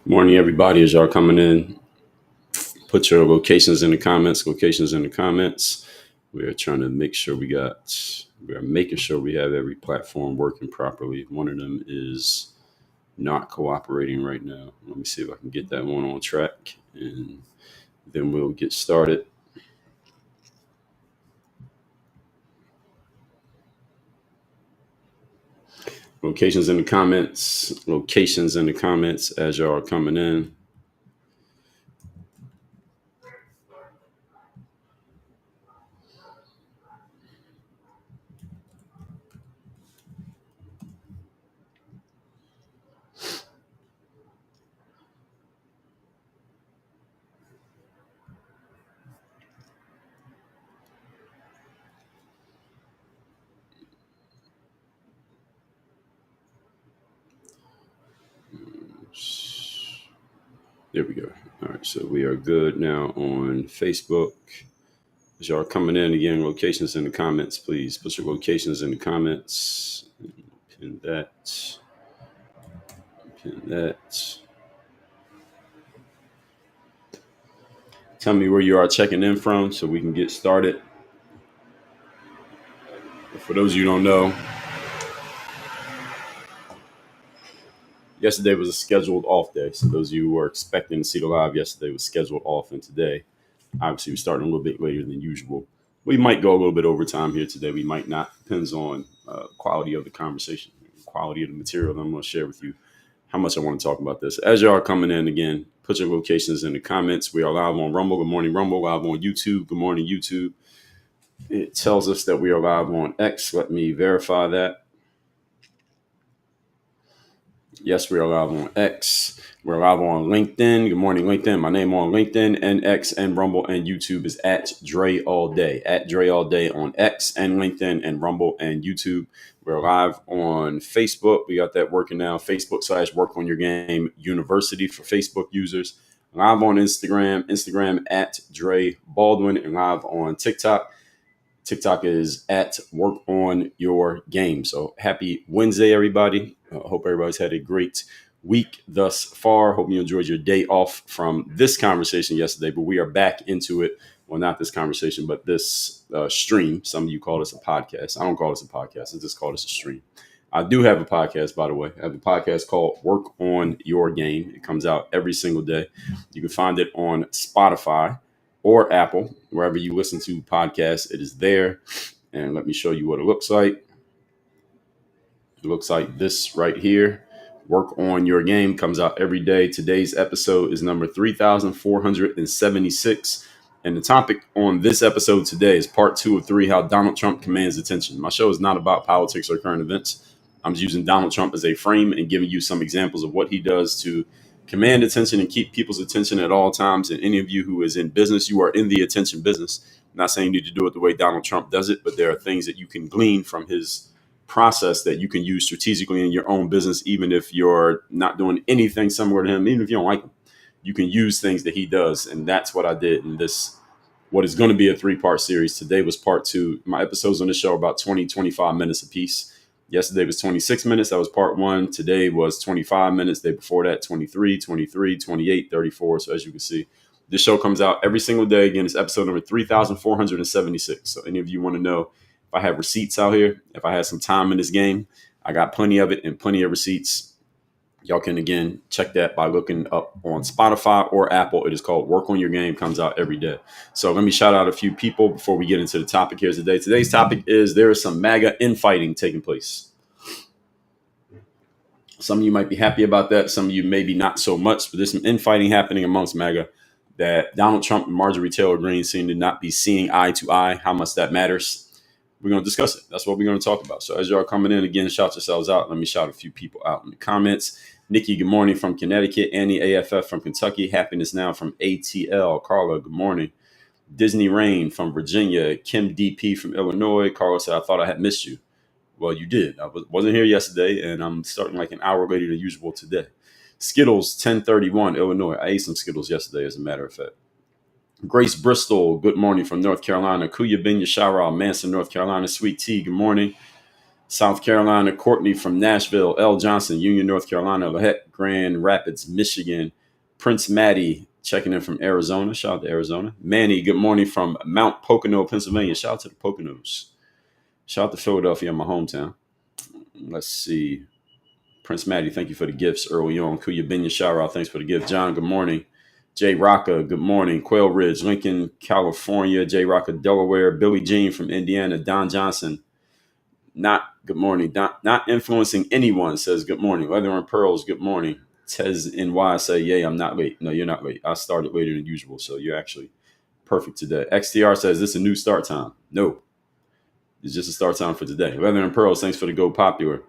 Morning, everybody. As y'all coming in, put your locations in the comments. Locations in the comments. We are trying to make sure we are making sure we have every platform working properly. One of them is not cooperating right now. Let me see if I can get that one on track, and then we'll get started. Locations in the comments. Locations in the comments as y'all are coming in. There we go. All right, so we are good now on Facebook. As y'all coming in again, locations in the comments, please put your locations in the comments. Pin that. Pin that. Tell me where you are checking in from so we can get started. For those of you who don't know, yesterday was a scheduled off day. So those of you who were expecting to see the live yesterday was scheduled off, and today, obviously, we're starting a little bit later than usual. We might go a little bit over time here today. We might not. Depends on quality of the conversation, quality of the material that I'm going to share with you. How much I want to talk about this. As y'all are coming in again, put your locations in the comments. We are live on Rumble. Good morning, Rumble. Live on YouTube. Good morning, YouTube. It tells us that we are live on X. Let me verify that. Yes, we are live on X. We're live on LinkedIn. Good morning, LinkedIn. My name on LinkedIn and X and Rumble and YouTube is at Dre All Day. At Dre All Day on X and LinkedIn and Rumble and YouTube. We're live on Facebook. We got that working now. Facebook/Work on Your Game University for Facebook users. Live on Instagram at Dre Baldwin, and live on TikTok. TikTok is at Work on Your Game. So happy Wednesday, everybody. Hope everybody's had a great week thus far. Hope you enjoyed your day off from this conversation yesterday, but we are back into it. Well, not this conversation, but this stream. Some of you call this a podcast. I don't call this a podcast. I just call this a stream. I do have a podcast, by the way. I have a podcast called Work on Your Game. It comes out every single day. You can find it on Spotify or Apple, wherever you listen to podcasts. It is there. And let me show you what it looks like. It looks like this right here. Work on Your Game comes out every day. Today's episode is number 3,476. And the topic on this episode today is part 2 of 3, how Donald Trump commands attention. My show is not about politics or current events. I'm just using Donald Trump as a frame and giving you some examples of what he does to command attention and keep people's attention at all times. And any of you who is in business, you are in the attention business. I'm not saying you need to do it the way Donald Trump does it, but there are things that you can glean from his process that you can use strategically in your own business, even if you're not doing anything similar to him, even if you don't like him. You can use things that he does. And that's what I did in this, what is going to be a 3-part series. Today was part 2. My episodes on the show are about 20, 25 minutes apiece. Yesterday was 26 minutes. That was part 1. Today was 25 minutes. The day before that, 23, 28, 34. So as you can see, this show comes out every single day. Again, it's episode number 3,476. So any of you want to know if I have receipts out here, if I had some time in this game, I got plenty of it and plenty of receipts. Y'all can, again, check that by looking up on Spotify or Apple. It is called Work on Your Game. Comes out every day. So let me shout out a few people before we get into the topic here today. Today's topic is there is some MAGA infighting taking place. Some of you might be happy about that. Some of you maybe not so much. But there's some infighting happening amongst MAGA that Donald Trump and Marjorie Taylor Greene seem to not be seeing eye to eye, how much that matters. We're going to discuss it. That's what we're going to talk about. So as y'all coming in, again, shout yourselves out. Let me shout a few people out in the comments. Nikki, good morning from Connecticut. Annie AFF from Kentucky. Happiness Now from ATL. Carla, good morning. Disney Rain from Virginia. Kim DP from Illinois. Carlos said, I thought I had missed you. Well, you did. I wasn't here yesterday, and I'm starting like an hour later than usual today. Skittles 1031 Illinois. I ate some Skittles yesterday, as a matter of fact. Grace Bristol, good morning from North Carolina. Kuya Bin Yashara, Manson, North Carolina. Sweet Tea, good morning. South Carolina, Courtney from Nashville. L. Johnson, Union, North Carolina. Lahette, Grand Rapids, Michigan. Prince Maddie, checking in from Arizona. Shout out to Arizona. Manny, good morning from Mount Pocono, Pennsylvania. Shout out to the Poconos. Shout out to Philadelphia, my hometown. Let's see. Prince Maddie, thank you for the gifts early on. Kuya Bin Yashara, thanks for the gift. John, good morning. Jay Rocca, good morning. Quail Ridge, Lincoln, California. Jay Rocca, Delaware. Billy Jean from Indiana. Don Johnson, good morning. Not influencing anyone, says good morning. Leather and Pearls, good morning. Tez NY say, yay, I'm not late. No, you're not late. I started later than usual, so you're actually perfect today. XTR says, this is a new start time. No, it's just a start time for today. Leather and Pearls, thanks for the Go Popular.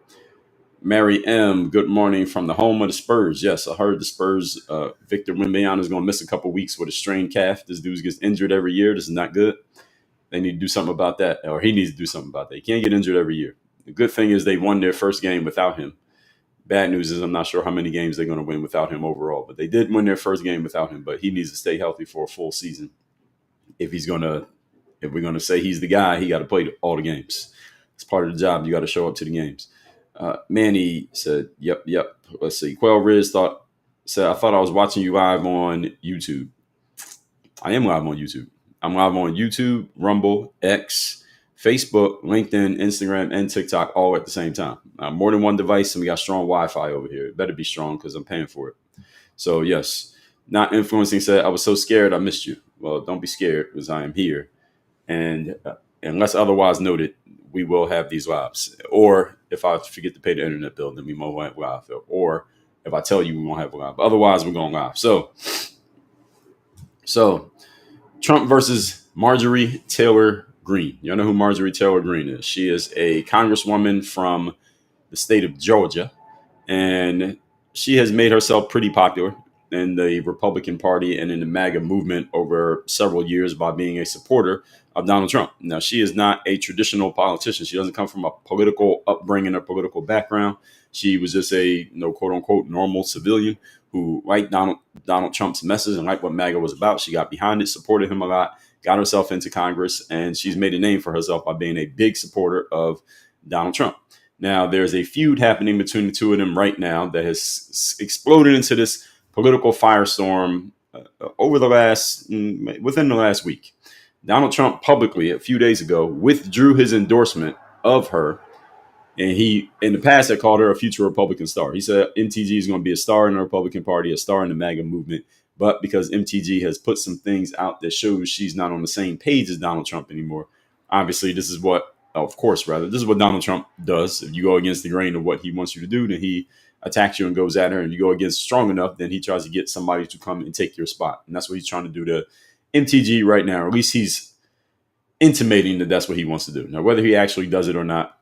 Mary M, good morning from the home of the Spurs. Yes, I heard the Spurs. Victor Wembanyama is going to miss a couple weeks with a strained calf. This dude gets injured every year. This is not good. They need to do something about that, or he needs to do something about that. He can't get injured every year. The good thing is they won their first game without him. Bad news is I'm not sure how many games they're going to win without him overall, but they did win their first game without him. But he needs to stay healthy for a full season. If we're going to say he's the guy, he got to play all the games. It's part of the job. You got to show up to the games. Manny said, yep. Let's see. Quail Riz said, I thought I was watching you live on YouTube. I am live on YouTube. I'm live on YouTube, Rumble, X, Facebook, LinkedIn, Instagram, and TikTok all at the same time. More than one device, and we got strong Wi-Fi over here. It better be strong because I'm paying for it. So, yes, not influencing said, I was so scared I missed you. Well, don't be scared because I am here. And unless otherwise noted, we will have these lives. Or if I forget to pay the internet bill, then we won't have live. Or if I tell you we won't have a live. Otherwise, we're going live. So Trump versus Marjorie Taylor Greene. You know who Marjorie Taylor Greene is? She is a congresswoman from the state of Georgia, and she has made herself pretty popular in the Republican Party and in the MAGA movement over several years by being a supporter of Donald Trump. Now, she is not a traditional politician. She doesn't come from a political upbringing or political background. She was just a quote unquote normal civilian who liked Donald Trump's message and liked what MAGA was about. She got behind it, supported him a lot, got herself into Congress, and she's made a name for herself by being a big supporter of Donald Trump. Now, there's a feud happening between the two of them right now that has exploded into this political firestorm within the last week. Donald Trump publicly a few days ago withdrew his endorsement of her. And he, in the past, had called her a future Republican star. He said MTG is going to be a star in the Republican Party, a star in the MAGA movement. But because MTG has put some things out that shows she's not on the same page as Donald Trump anymore, obviously, this is what Donald Trump does. If you go against the grain of what he wants you to do, then he attacks you and goes at her. And you go against strong enough, then he tries to get somebody to come and take your spot. And that's what he's trying to do to MTG right now. Or at least he's intimating that that's what he wants to do. Now, whether he actually does it or not,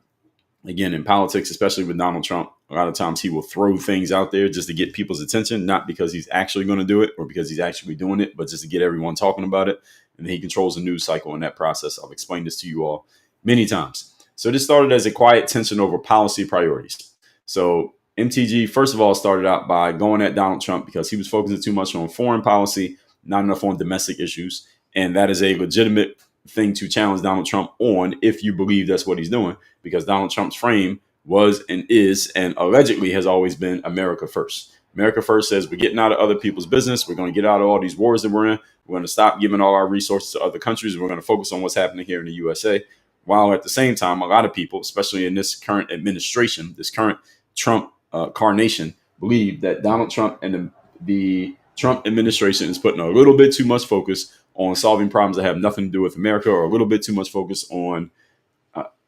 again, in politics, especially with Donald Trump, a lot of times he will throw things out there just to get people's attention, not because he's actually going to do it or because he's actually doing it, but just to get everyone talking about it. And then he controls the news cycle in that process. I've explained this to you all many times. So this started as a quiet tension over policy priorities. So MTG, first of all, started out by going at Donald Trump because he was focusing too much on foreign policy, not enough on domestic issues. And that is a legitimate thing to challenge Donald Trump on if you believe that's what he's doing, because Donald Trump's frame was and is and allegedly has always been America first. America first says we're getting out of other people's business. We're going to get out of all these wars that we're in. We're going to stop giving all our resources to other countries. We're going to focus on what's happening here in the USA. While at the same time, a lot of people, especially in this current administration, this current Trump carnation, believe that Donald Trump and the Trump administration is putting a little bit too much focus on solving problems that have nothing to do with America, or a little bit too much focus on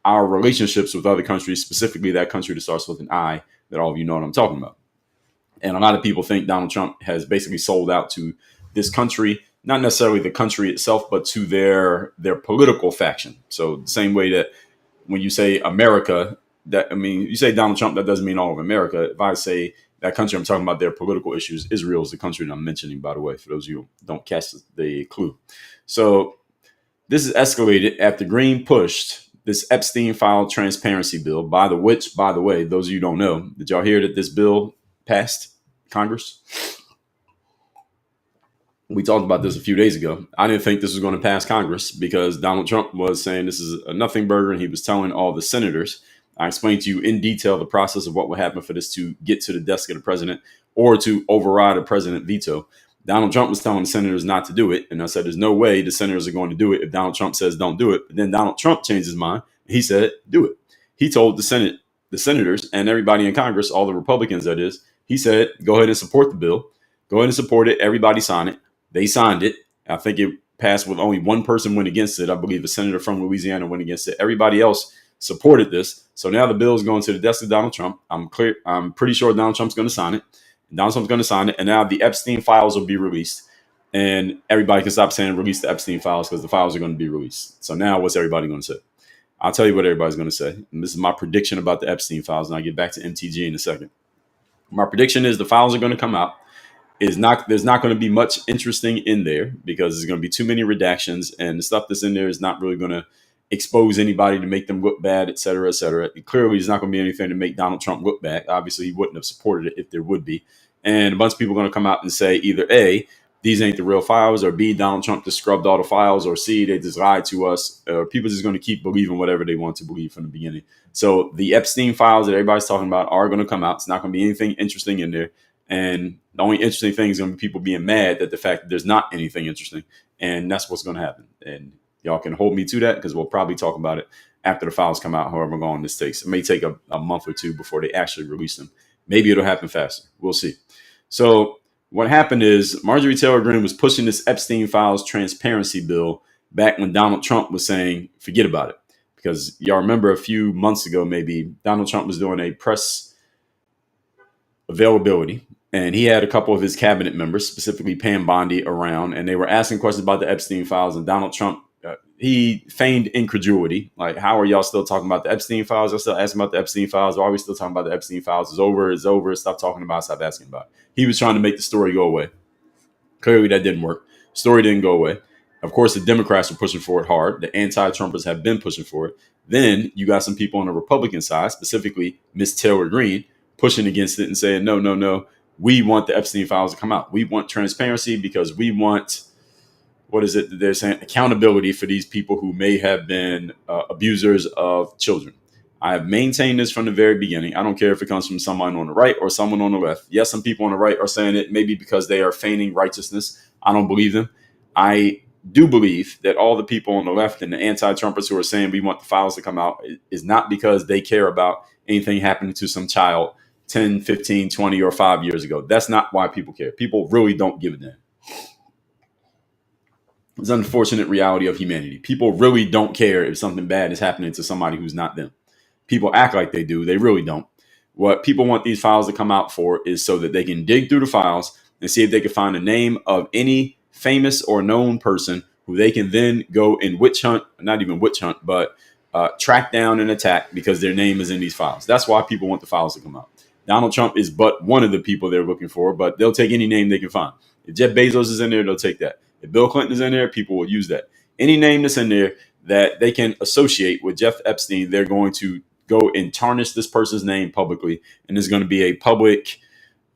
our relationships with other countries, specifically that country that starts with an I, that all of you know what I'm talking about. And a lot of people think Donald Trump has basically sold out to this country, not necessarily the country itself, but to their political faction. So the same way that when you say America, you say Donald Trump, that doesn't mean all of America. If I say that country, I'm talking about their political issues. Israel is the country that I'm mentioning, by the way, for those of you who don't catch the clue. So This is escalated after Green pushed this Epstein file transparency bill, by the way, those of you who don't know, did y'all hear that this bill passed Congress? We talked about this a few days ago. I didn't think this was going to pass Congress because Donald Trump was saying this is a nothing burger, and he was telling all the senators. I explained to you in detail the process of what would happen for this to get to the desk of the president or to override a president veto. Donald Trump was telling the senators not to do it, and I said there's no way the senators are going to do it if Donald Trump says don't do it. But then Donald Trump changed his mind. He said do it. He told the senators, and everybody in Congress, all the Republicans that is, he said go ahead and support the bill. Go ahead and support it. Everybody sign it. They signed it. I think it passed with only one person went against it. I believe a senator from Louisiana went against it. Everybody else supported this. So now the bill is going to the desk of Donald Trump. I'm pretty sure Donald Trump's going to sign it. Donald Trump's going to sign it. And now the Epstein files will be released. And everybody can stop saying release the Epstein files because the files are going to be released. So now what's everybody going to say? I'll tell you what everybody's going to say. And this is my prediction about the Epstein files. And I'll get back to MTG in a second. My prediction is the files are going to come out. There's not going to be much interesting in there because there's going to be too many redactions, and the stuff that's in there is not really going to expose anybody to make them look bad, et cetera, et cetera. Clearly, there's not going to be anything to make Donald Trump look bad. Obviously, he wouldn't have supported it if there would be. And a bunch of people are going to come out and say either A, these ain't the real files, or B, Donald Trump just scrubbed all the files, or C, they just lied to us. People just going to keep believing whatever they want to believe from the beginning. So the Epstein files that everybody's talking about are going to come out. It's not going to be anything interesting in there. And the only interesting thing is going to be people being mad at the fact that there's not anything interesting. And that's what's going to happen. And y'all can hold me to that because we'll probably talk about it after the files come out, however long this takes. It may take a month or two before they actually release them. Maybe it'll happen faster. We'll see. So what happened is Marjorie Taylor Greene was pushing this Epstein files transparency bill back when Donald Trump was saying, forget about it. Because y'all remember a few months ago, maybe Donald Trump was doing a press availability. And he had a couple of his cabinet members, specifically Pam Bondi, around, and they were asking questions about the Epstein files. And Donald Trump, he feigned incredulity. Like, how are y'all still talking about the Epstein files? Y'all still asking about the Epstein files? Why are we still talking about the Epstein files? It's over. It's over. Stop talking about it. Stop asking about it. He was trying to make the story go away. Clearly, that didn't work. Story didn't go away. Of course, the Democrats were pushing for it hard. The anti-Trumpers have been pushing for it. Then you got some people on the Republican side, specifically Miss Taylor Greene, pushing against it and saying, no. We want the Epstein files to come out. We want transparency because we want, what is it that they're saying? Accountability for these people who may have been abusers of children. I have maintained this from the very beginning. I don't care if it comes from someone on the right or someone on the left. Yes, some people on the right are saying it maybe because they are feigning righteousness. I don't believe them. I do believe that all the people on the left and the anti-Trumpers who are saying we want the files to come out is not because they care about anything happening to some child 10, 15, 20, or 5 years ago. That's not why people care. People really don't give a damn. It's an unfortunate reality of humanity. People really don't care if something bad is happening to somebody who's not them. People act like they do. They really don't. What people want these files to come out for is so that they can dig through the files and see if they can find the name of any famous or known person who they can then go and witch hunt, not even witch hunt, but track down and attack because their name is in these files. That's why people want the files to come out. Donald Trump is but one of the people they're looking for, but they'll take any name they can find. If Jeff Bezos is in there, they'll take that. If Bill Clinton is in there, people will use that. Any name that's in there that they can associate with Jeff Epstein, they're going to go and tarnish this person's name publicly, and there's going to be a public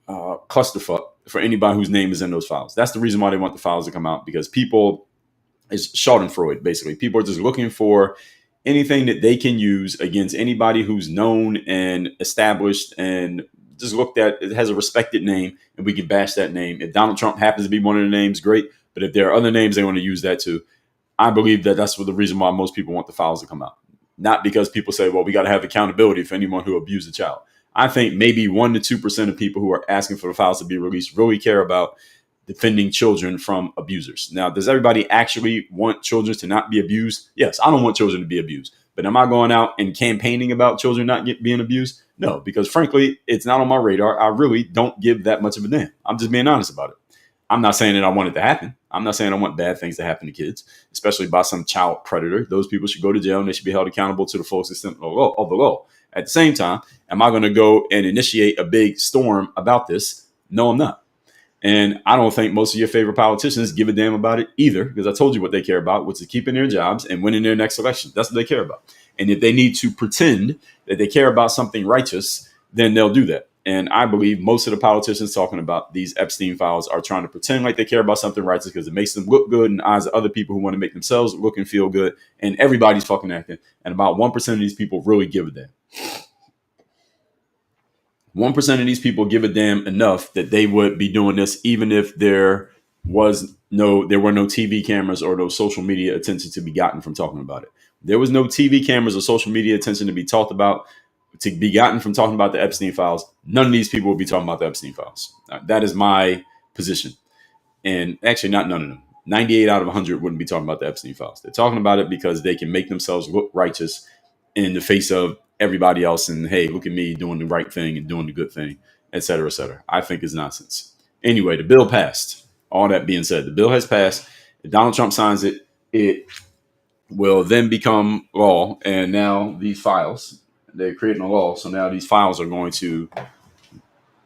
clusterfuck for anybody whose name is in those files. That's the reason why they want the files to come out, because people, it's Schadenfreude, basically. People are just looking for anything that they can use against anybody who's known and established and just looked at, it has a respected name, and we can bash that name. If Donald Trump happens to be one of the names, great. But if there are other names, they want to use that too. I believe that that's the reason why most people want the files to come out. Not because people say, well, we got to have accountability for anyone who abused a child. I think maybe 1% to 2% of people who are asking for the files to be released really care about defending children from abusers. Now, does everybody actually want children to not be abused? Yes, I don't want children to be abused. But am I going out and campaigning about children not being abused? No, because frankly, it's not on my radar. I really don't give that much of a damn. I'm just being honest about it. I'm not saying that I want it to happen. I'm not saying I want bad things to happen to kids, especially by some child predator. Those people should go to jail and they should be held accountable to the full extent of the law. At the same time, am I going to go and initiate a big storm about this? No, I'm not. And I don't think most of your favorite politicians give a damn about it either, because I told you what they care about, which is keeping their jobs and winning their next election. That's what they care about. And if they need to pretend that they care about something righteous, then they'll do that. And I believe most of the politicians talking about these Epstein files are trying to pretend like they care about something righteous because it makes them look good in the eyes of other people who want to make themselves look and feel good. And everybody's fucking acting. And about 1% of these people really give a damn. 1% of these people give a damn enough that they would be doing this even if there were no TV cameras or no social media attention to be gotten from talking about it. There was no TV cameras or social media attention to be gotten from talking about the Epstein files. None of these people will be talking about the Epstein files. That is my position. And actually, not none of them. 98 out of 100 wouldn't be talking about the Epstein files. They're talking about it because they can make themselves look righteous in the face of everybody else. And hey, look at me doing the right thing and doing the good thing, et cetera, et cetera. I think it's nonsense. Anyway, the bill passed. All that being said, the bill has passed. If Donald Trump signs it, it will then become law. And now these files, they're creating a law. So now these files are going to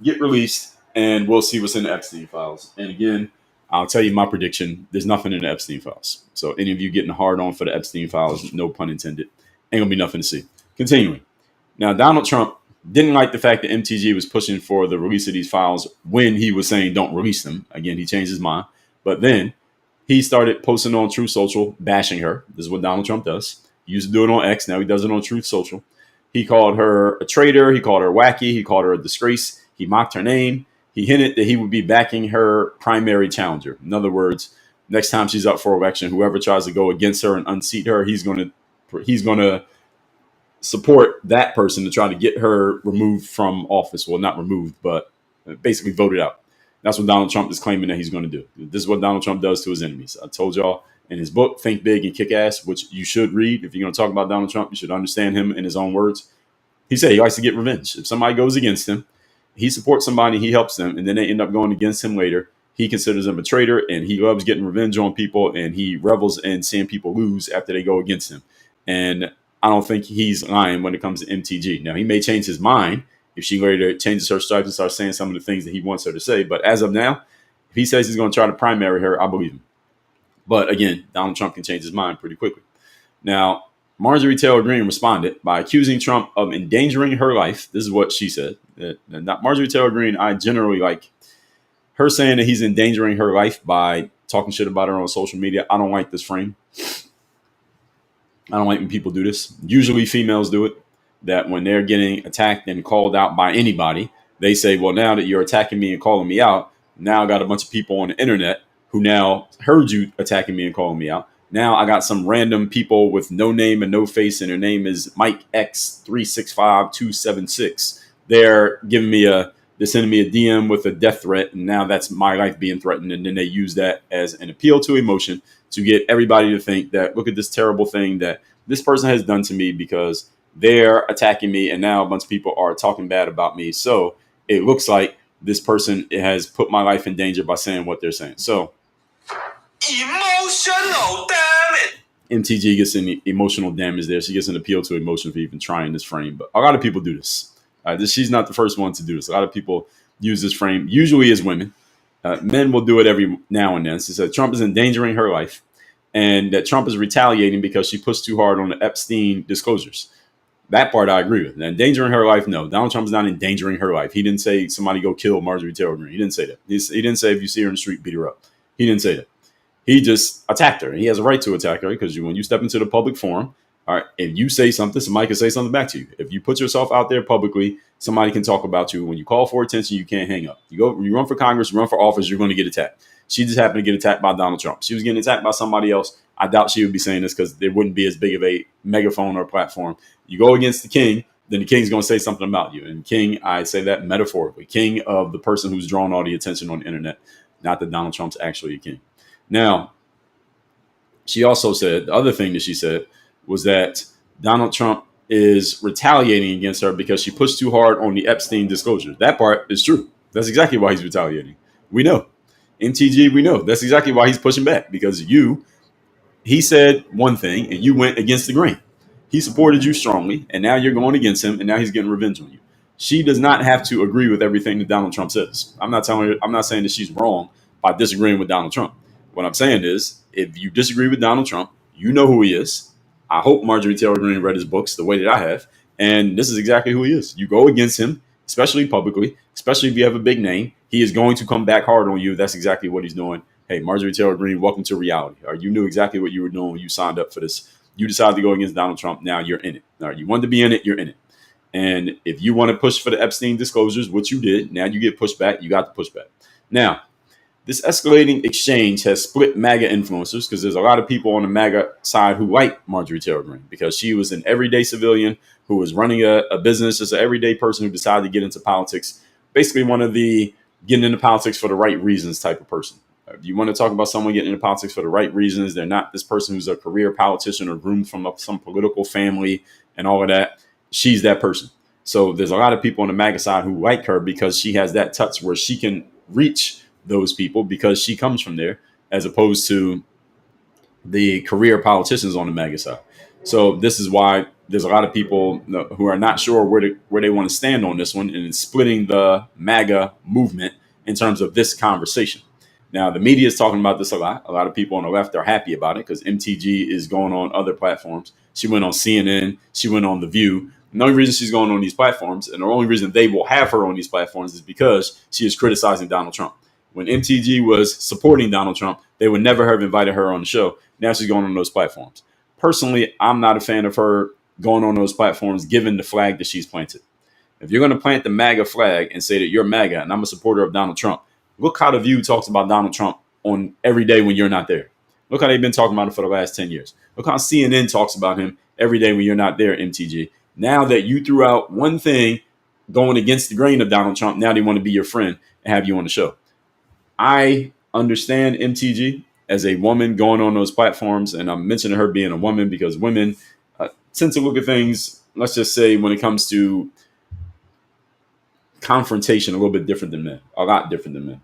get released and we'll see what's in the Epstein files. And again, I'll tell you my prediction. There's nothing in the Epstein files. So any of you getting hard on for the Epstein files, no pun intended, ain't gonna be nothing to see. Continuing. Now, Donald Trump didn't like the fact that MTG was pushing for the release of these files when he was saying don't release them. Again, he changed his mind. But then he started posting on Truth Social, bashing her. This is what Donald Trump does. He used to do it on X. Now he does it on Truth Social. He called her a traitor. He called her wacky. He called her a disgrace. He mocked her name. He hinted that he would be backing her primary challenger. In other words, next time she's up for election, whoever tries to go against her and unseat her, he's going to support that person to try to get her removed from office. Well, not removed, but basically voted out. That's what Donald Trump is claiming that he's going to do. This is what Donald Trump does to his enemies. I told y'all in his book, Think Big and Kick Ass, which you should read. If you're going to talk about Donald Trump, you should understand him in his own words. He said he likes to get revenge. If somebody goes against him, he supports somebody, he helps them, and then they end up going against him later. He considers them a traitor, and he loves getting revenge on people, and he revels in seeing people lose after they go against him. And I don't think he's lying when it comes to MTG. Now, he may change his mind if she later changes her stripes and starts saying some of the things that he wants her to say. But as of now, if he says he's going to try to primary her, I believe him. But again, Donald Trump can change his mind pretty quickly. Now, Marjorie Taylor Greene responded by accusing Trump of endangering her life. This is what she said. Not Marjorie Taylor Greene, I generally like her saying that he's endangering her life by talking shit about her on social media. I don't like this frame. I don't like when people do this. Usually females do it, that when they're getting attacked and called out by anybody, they say, well, now that you're attacking me and calling me out, now I got a bunch of people on the internet who now heard you attacking me and calling me out. Now I got some random people with no name and no face, and their name is Mike X365276. They're sending me a DM with a death threat, and now that's my life being threatened. And then they use that as an appeal to emotion to get everybody to think that, look at this terrible thing that this person has done to me because they're attacking me, and now a bunch of people are talking bad about me. So it looks like this person has put my life in danger by saying what they're saying. So emotional damage. MTG gets an emotional damage there. She gets an appeal to emotion for even trying this frame. But a lot of people do this. She's not the first one to do this. A lot of people use this frame, usually as women. Men will do it every now and then. She said Trump is endangering her life and that Trump is retaliating because she pushed too hard on the Epstein disclosures. That part I agree with. Endangering her life, no. Donald Trump is not endangering her life. He didn't say somebody go kill Marjorie Taylor Greene. He didn't say that. He didn't say if you see her in the street, beat her up. He didn't say that. He just attacked her. He has a right to attack her because when you step into the public forum, all right, if you say something, somebody can say something back to you. If you put yourself out there publicly, somebody can talk about you. When you call for attention, you can't hang up. You run for Congress, you run for office, you're going to get attacked. She just happened to get attacked by Donald Trump. She was getting attacked by somebody else. I doubt she would be saying this because there wouldn't be as big of a megaphone or platform. You go against the king, then the king's going to say something about you. And king, I say that metaphorically, king of the person who's drawn all the attention on the internet, not that Donald Trump's actually a king. Now, she also said, the other thing that she said was that Donald Trump is retaliating against her because she pushed too hard on the Epstein disclosure. That part is true. That's exactly why he's retaliating. We know. MTG, we know. That's exactly why he's pushing back, because he said one thing and you went against the grain. He supported you strongly, and now you're going against him, and now he's getting revenge on you. She does not have to agree with everything that Donald Trump says. I'm not telling her, I'm not saying that she's wrong by disagreeing with Donald Trump. What I'm saying is, if you disagree with Donald Trump, you know who he is. I hope Marjorie Taylor Greene read his books the way that I have, and this is exactly who he is. You go against him, especially publicly, especially if you have a big name. He is going to come back hard on you. That's exactly what he's doing. Hey, Marjorie Taylor Greene, welcome to reality. All right, you knew exactly what you were doing when you signed up for this. You decided to go against Donald Trump. Now you're in it. All right, you wanted to be in it. You're in it. And if you want to push for the Epstein disclosures, which you did, now you get pushed back. You got to push back. Now, this escalating exchange has split MAGA influencers because there's a lot of people on the MAGA side who like Marjorie Taylor Greene because she was an everyday civilian who was running a business, just an everyday person who decided to get into politics. Basically, one of the getting into politics for the right reasons type of person. If you want to talk about someone getting into politics for the right reasons, they're not this person who's a career politician or groomed from some political family and all of that. She's that person. So there's a lot of people on the MAGA side who like her because she has that touch where she can reach those people because she comes from there, as opposed to the career politicians on the MAGA side. So this is why there's a lot of people who are not sure where they want to stand on this one, and it's splitting the MAGA movement in terms of this conversation. Now, the media is talking about this a lot. A lot of people on the left are happy about it because MTG is going on other platforms. She went on CNN. She went on The View. The only reason she's going on these platforms, and the only reason they will have her on these platforms, is because she is criticizing Donald Trump. When MTG was supporting Donald Trump, they would never have invited her on the show. Now she's going on those platforms. Personally, I'm not a fan of her going on those platforms, given the flag that she's planted. If you're going to plant the MAGA flag and say that you're MAGA and I'm a supporter of Donald Trump, look how The View talks about Donald Trump on every day when you're not there. Look how they've been talking about it for the last 10 years. Look how CNN talks about him every day when you're not there, MTG. Now that you threw out one thing going against the grain of Donald Trump, now they want to be your friend and have you on the show. I understand MTG as a woman going on those platforms, and I'm mentioning her being a woman because women tend to look at things, let's just say, when it comes to confrontation, a little bit different than men, a lot different than men.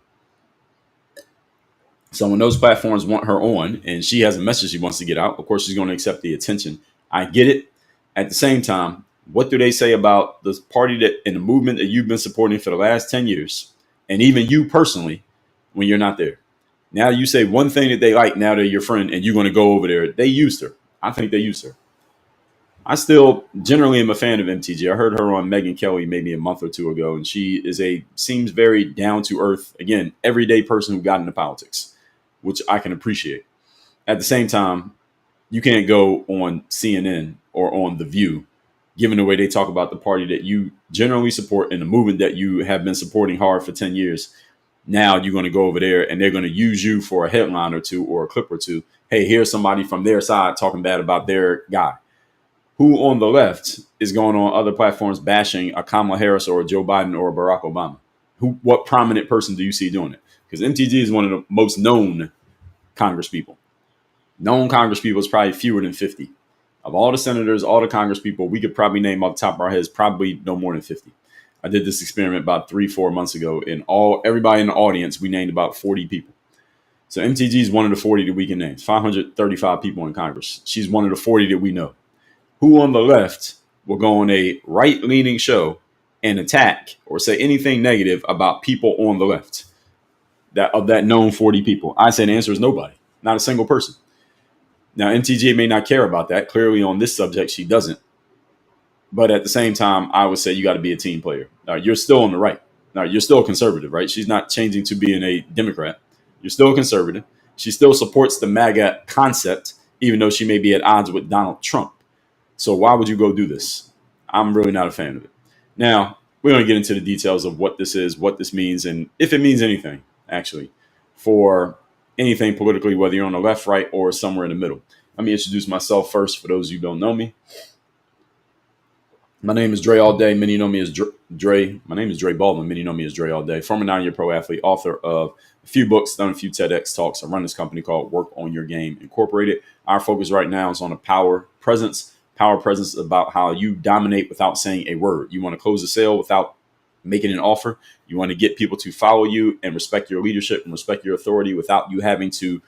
So when those platforms want her on and she has a message she wants to get out, of course, she's going to accept the attention. I get it. At the same time, what do they say about the party that and the movement that you've been supporting for the last 10 years, and even you personally, when you're not there? Now you say one thing that they like, now they're your friend, and you're going to go over there. They used her. I think they used her. I still generally am a fan of MTG. I heard her on Megyn Kelly maybe a month or two ago, and she seems very down to earth, again, everyday person who got into politics, which I can appreciate. At the same time, you can't go on CNN or on The View, given the way they talk about the party that you generally support and the movement that you have been supporting hard for 10 years. Now you're going to go over there and they're going to use you for a headline or two or a clip or two. Hey, here's somebody from their side talking bad about their guy. Who on the left is going on other platforms bashing a Kamala Harris or a Joe Biden or a Barack Obama? What prominent person do you see doing it? Because MTG is one of the most known Congress people. Known Congress people is probably fewer than 50. Of all the senators, all the Congress people, we could probably name off the top of our heads probably no more than 50. I did this experiment about 3-4 months ago, and everybody in the audience, we named about 40 people. So MTG is one of the 40 that we can name. 535 people in Congress. She's one of the 40 that we know. Who on the left will go on a right-leaning show and attack or say anything negative about people on the left of that known 40 people? I say the answer is nobody, not a single person. Now, MTG may not care about that. Clearly, on this subject, she doesn't. But at the same time, I would say you got to be a team player. You're still on the right. Now, you're still conservative, right? She's not changing to being a Democrat. You're still conservative. She still supports the MAGA concept, even though she may be at odds with Donald Trump. So why would you go do this? I'm really not a fan of it. Now, we're going to get into the details of what this is, what this means, and if it means anything, actually, for anything politically, whether you're on the left, right, or somewhere in the middle. Let me introduce myself first for those of you who don't know me. My name is Dre All Day. Many know me as Dre. My name is Dre Baldwin. Many know me as Dre All Day. Former 9-year pro athlete, author of a few books, done a few TEDx talks. I run this company called Work on Your Game Incorporated. Our focus right now is on a power presence. Power presence is about how you dominate without saying a word. You want to close a sale without making an offer. You want to get people to follow you and respect your leadership and respect your authority without you having to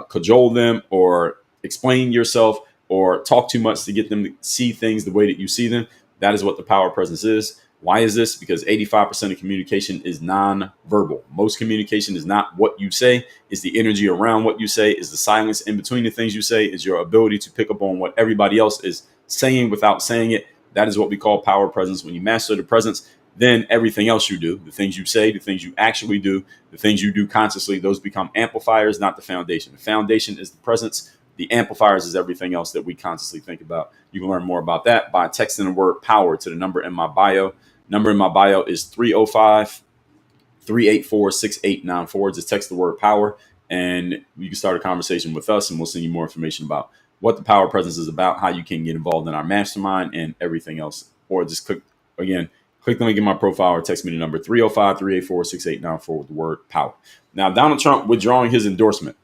cajole them or explain yourself or talk too much to get them to see things the way that you see them. That is what the power presence is. Why is this? Because 85% of communication is non-verbal. Most communication is not what you say. It's the energy around what you say. It's the silence in between the things you say. Is your ability to pick up on what everybody else is saying without saying it. That is what we call power presence. When you master the presence, then everything else you do, the things you say, the things you actually do, the things you do consciously, those become amplifiers, not the foundation. The foundation is the presence. The amplifiers is everything else that we consciously think about. You can learn more about that by texting the word power to the number in my bio. Number in my bio is 305-384-6894. Just text the word power and you can start a conversation with us, and we'll send you more information about what the power presence is about, how you can get involved in our mastermind, and everything else. Or just click the link in my profile or text me the number 305-384-6894 with the word power. Now, Donald Trump withdrawing his endorsement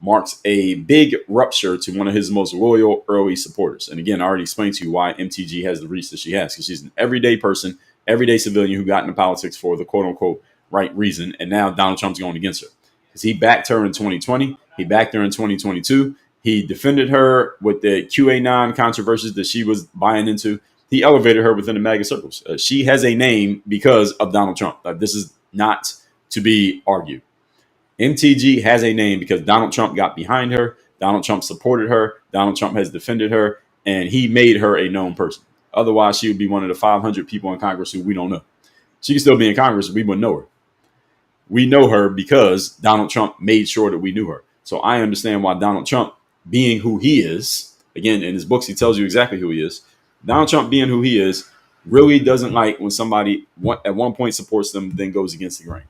marks a big rupture to one of his most loyal early supporters. And again, I already explained to you why MTG has the reach that she has, because she's an everyday person, everyday civilian who got into politics for the quote unquote right reason. And now Donald Trump's going against her because he backed her in 2020. He backed her in 2022. He defended her with the QAnon controversies that she was buying into. He elevated her within the MAGA circles. She has a name because of Donald Trump. This is not to be argued. MTG has a name because Donald Trump got behind her. Donald Trump supported her. Donald Trump has defended her, and he made her a known person. Otherwise, she would be one of the 500 people in Congress who we don't know. She could still be in Congress. We wouldn't know her. We know her because Donald Trump made sure that we knew her. So I understand why Donald Trump, being who he is, again, in his books, he tells you exactly who he is. Donald Trump being who he is really doesn't like when somebody at one point supports them, then goes against the grain.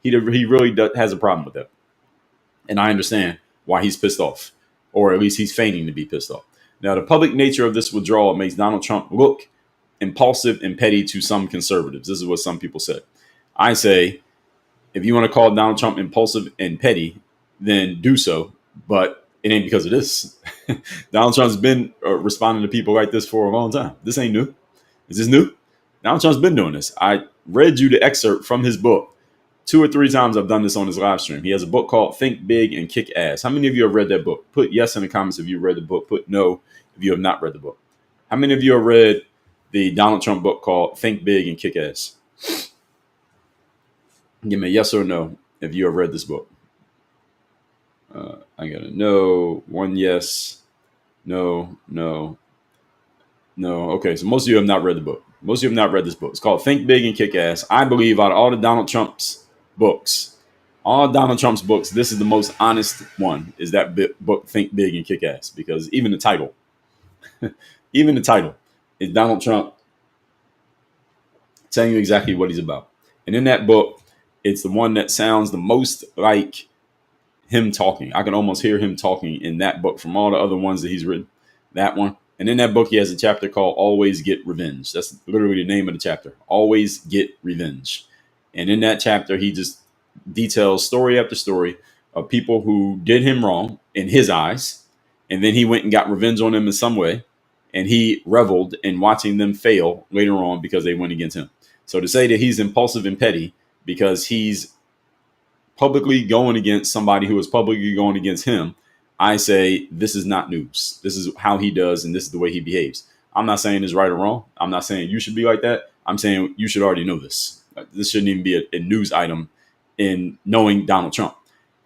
He really has a problem with that. And I understand why he's pissed off, or at least he's feigning to be pissed off. Now, the public nature of this withdrawal makes Donald Trump look impulsive and petty to some conservatives. This is what some people said. I say, if you want to call Donald Trump impulsive and petty, then do so. But it ain't because of this. Donald Trump's been responding to people like this for a long time. This ain't new. Is this new? Donald Trump's been doing this. I read you the excerpt from his book. 2 or 3 times I've done this on his live stream. He has a book called Think Big and Kick Ass. How many of you have read that book? Put yes in the comments if you read the book. Put no if you have not read the book. How many of you have read the Donald Trump book called Think Big and Kick Ass? Give me a yes or no if you have read this book. I got a no, 1 yes, no. Okay, so most of you have not read the book. Most of you have not read this book. It's called Think Big and Kick Ass. I believe out of all the Donald Trump's books, this is the most honest one, is that book, Think Big and Kick Ass, because even the title is Donald Trump telling you exactly what he's about. And in that book, it's the one that sounds the most like him talking. I can almost hear him talking in that book from all the other ones that he's written. That one. And in that book, he has a chapter called Always Get Revenge. That's literally the name of the chapter. Always Get Revenge. And in that chapter, he just details story after story of people who did him wrong in his eyes. And then he went and got revenge on them in some way. And he reveled in watching them fail later on because they went against him. So to say that he's impulsive and petty because he's publicly going against somebody who is publicly going against him, I say this is not news. This is how he does, and this is the way he behaves. I'm not saying it's right or wrong. I'm not saying you should be like that. I'm saying you should already know this. This shouldn't even be a news item in knowing Donald Trump.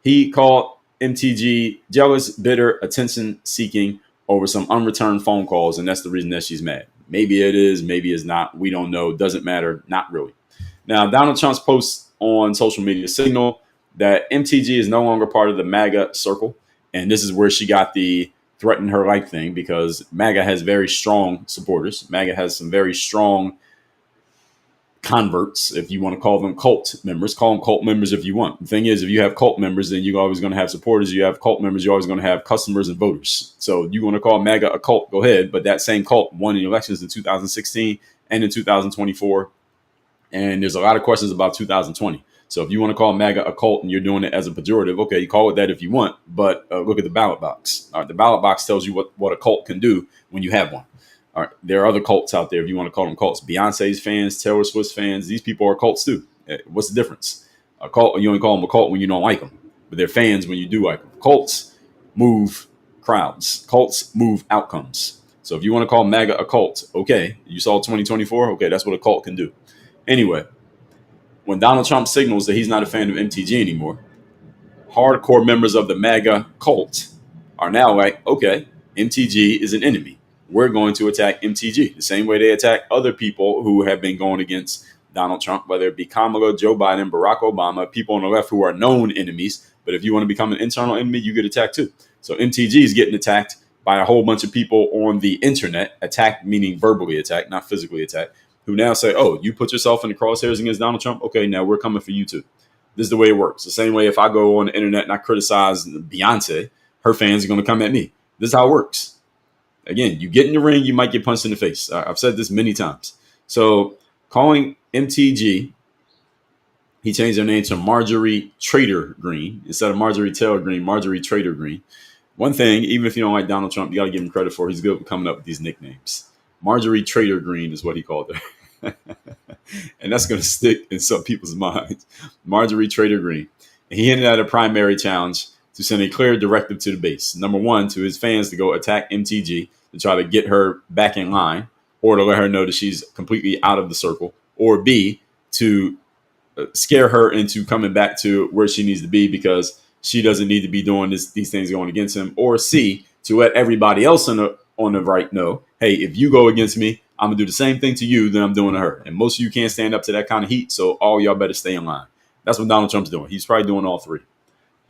He called MTG jealous, bitter, attention-seeking over some unreturned phone calls, and that's the reason that she's mad. Maybe it is, maybe it's not. We don't know. Doesn't matter. Not really. Now, Donald Trump's posts on social media signal that MTG is no longer part of the MAGA circle. And this is where she got the threaten her life thing, because MAGA has very strong supporters. MAGA has some very strong converts, if you want to call them cult members. Call them cult members if you want. The thing is, if you have cult members, then you're always going to have supporters. You have cult members, you're always going to have customers and voters. So you want to call MAGA a cult, go ahead. But that same cult won in elections in 2016 and in 2024. And there's a lot of questions about 2020. So if you want to call MAGA a cult and you're doing it as a pejorative, okay, you call it that if you want, but look at the ballot box. All right, the ballot box tells you what a cult can do when you have one. All right, there are other cults out there if you want to call them cults. Beyonce's fans, Taylor Swift's fans, these people are cults too. What's the difference? A cult, you only call them a cult when you don't like them, but they're fans when you do like them. Cults move crowds. Cults move outcomes. So if you want to call MAGA a cult, okay. You saw 2024, okay, that's what a cult can do. Anyway, when Donald Trump signals that he's not a fan of MTG anymore, hardcore members of the MAGA cult are now like, okay, MTG is an enemy. We're going to attack MTG the same way they attack other people who have been going against Donald Trump, whether it be Kamala, Joe Biden, Barack Obama, people on the left who are known enemies. But if you want to become an internal enemy, you get attacked too. So MTG is getting attacked by a whole bunch of people on the internet, attacked meaning verbally attacked, not physically attacked, who now say, oh, you put yourself in the crosshairs against Donald Trump? Okay, now we're coming for you too. This is the way it works. The same way if I go on the internet and I criticize Beyonce, her fans are going to come at me. This is how it works. Again, you get in the ring, you might get punched in the face. I've said this many times. So calling MTG, he changed their name to Marjorie Trader Green. Instead of Marjorie Taylor Green, Marjorie Trader Green. One thing, even if you don't like Donald Trump, you got to give him credit for. He's good at coming up with these nicknames. Marjorie Trader Green is what he called her. And that's going to stick in some people's minds. Marjorie Trader Green. And he hinted at a primary challenge to send a clear directive to the base. Number one, to his fans to go attack MTG to try to get her back in line, or to let her know that she's completely out of the circle, or B, to scare her into coming back to where she needs to be because she doesn't need to be doing these things going against him, or C, to let everybody else on the right know, hey, if you go against me, I'm going to do the same thing to you that I'm doing to her. And most of you can't stand up to that kind of heat, so all y'all better stay in line. That's what Donald Trump's doing. He's probably doing all three.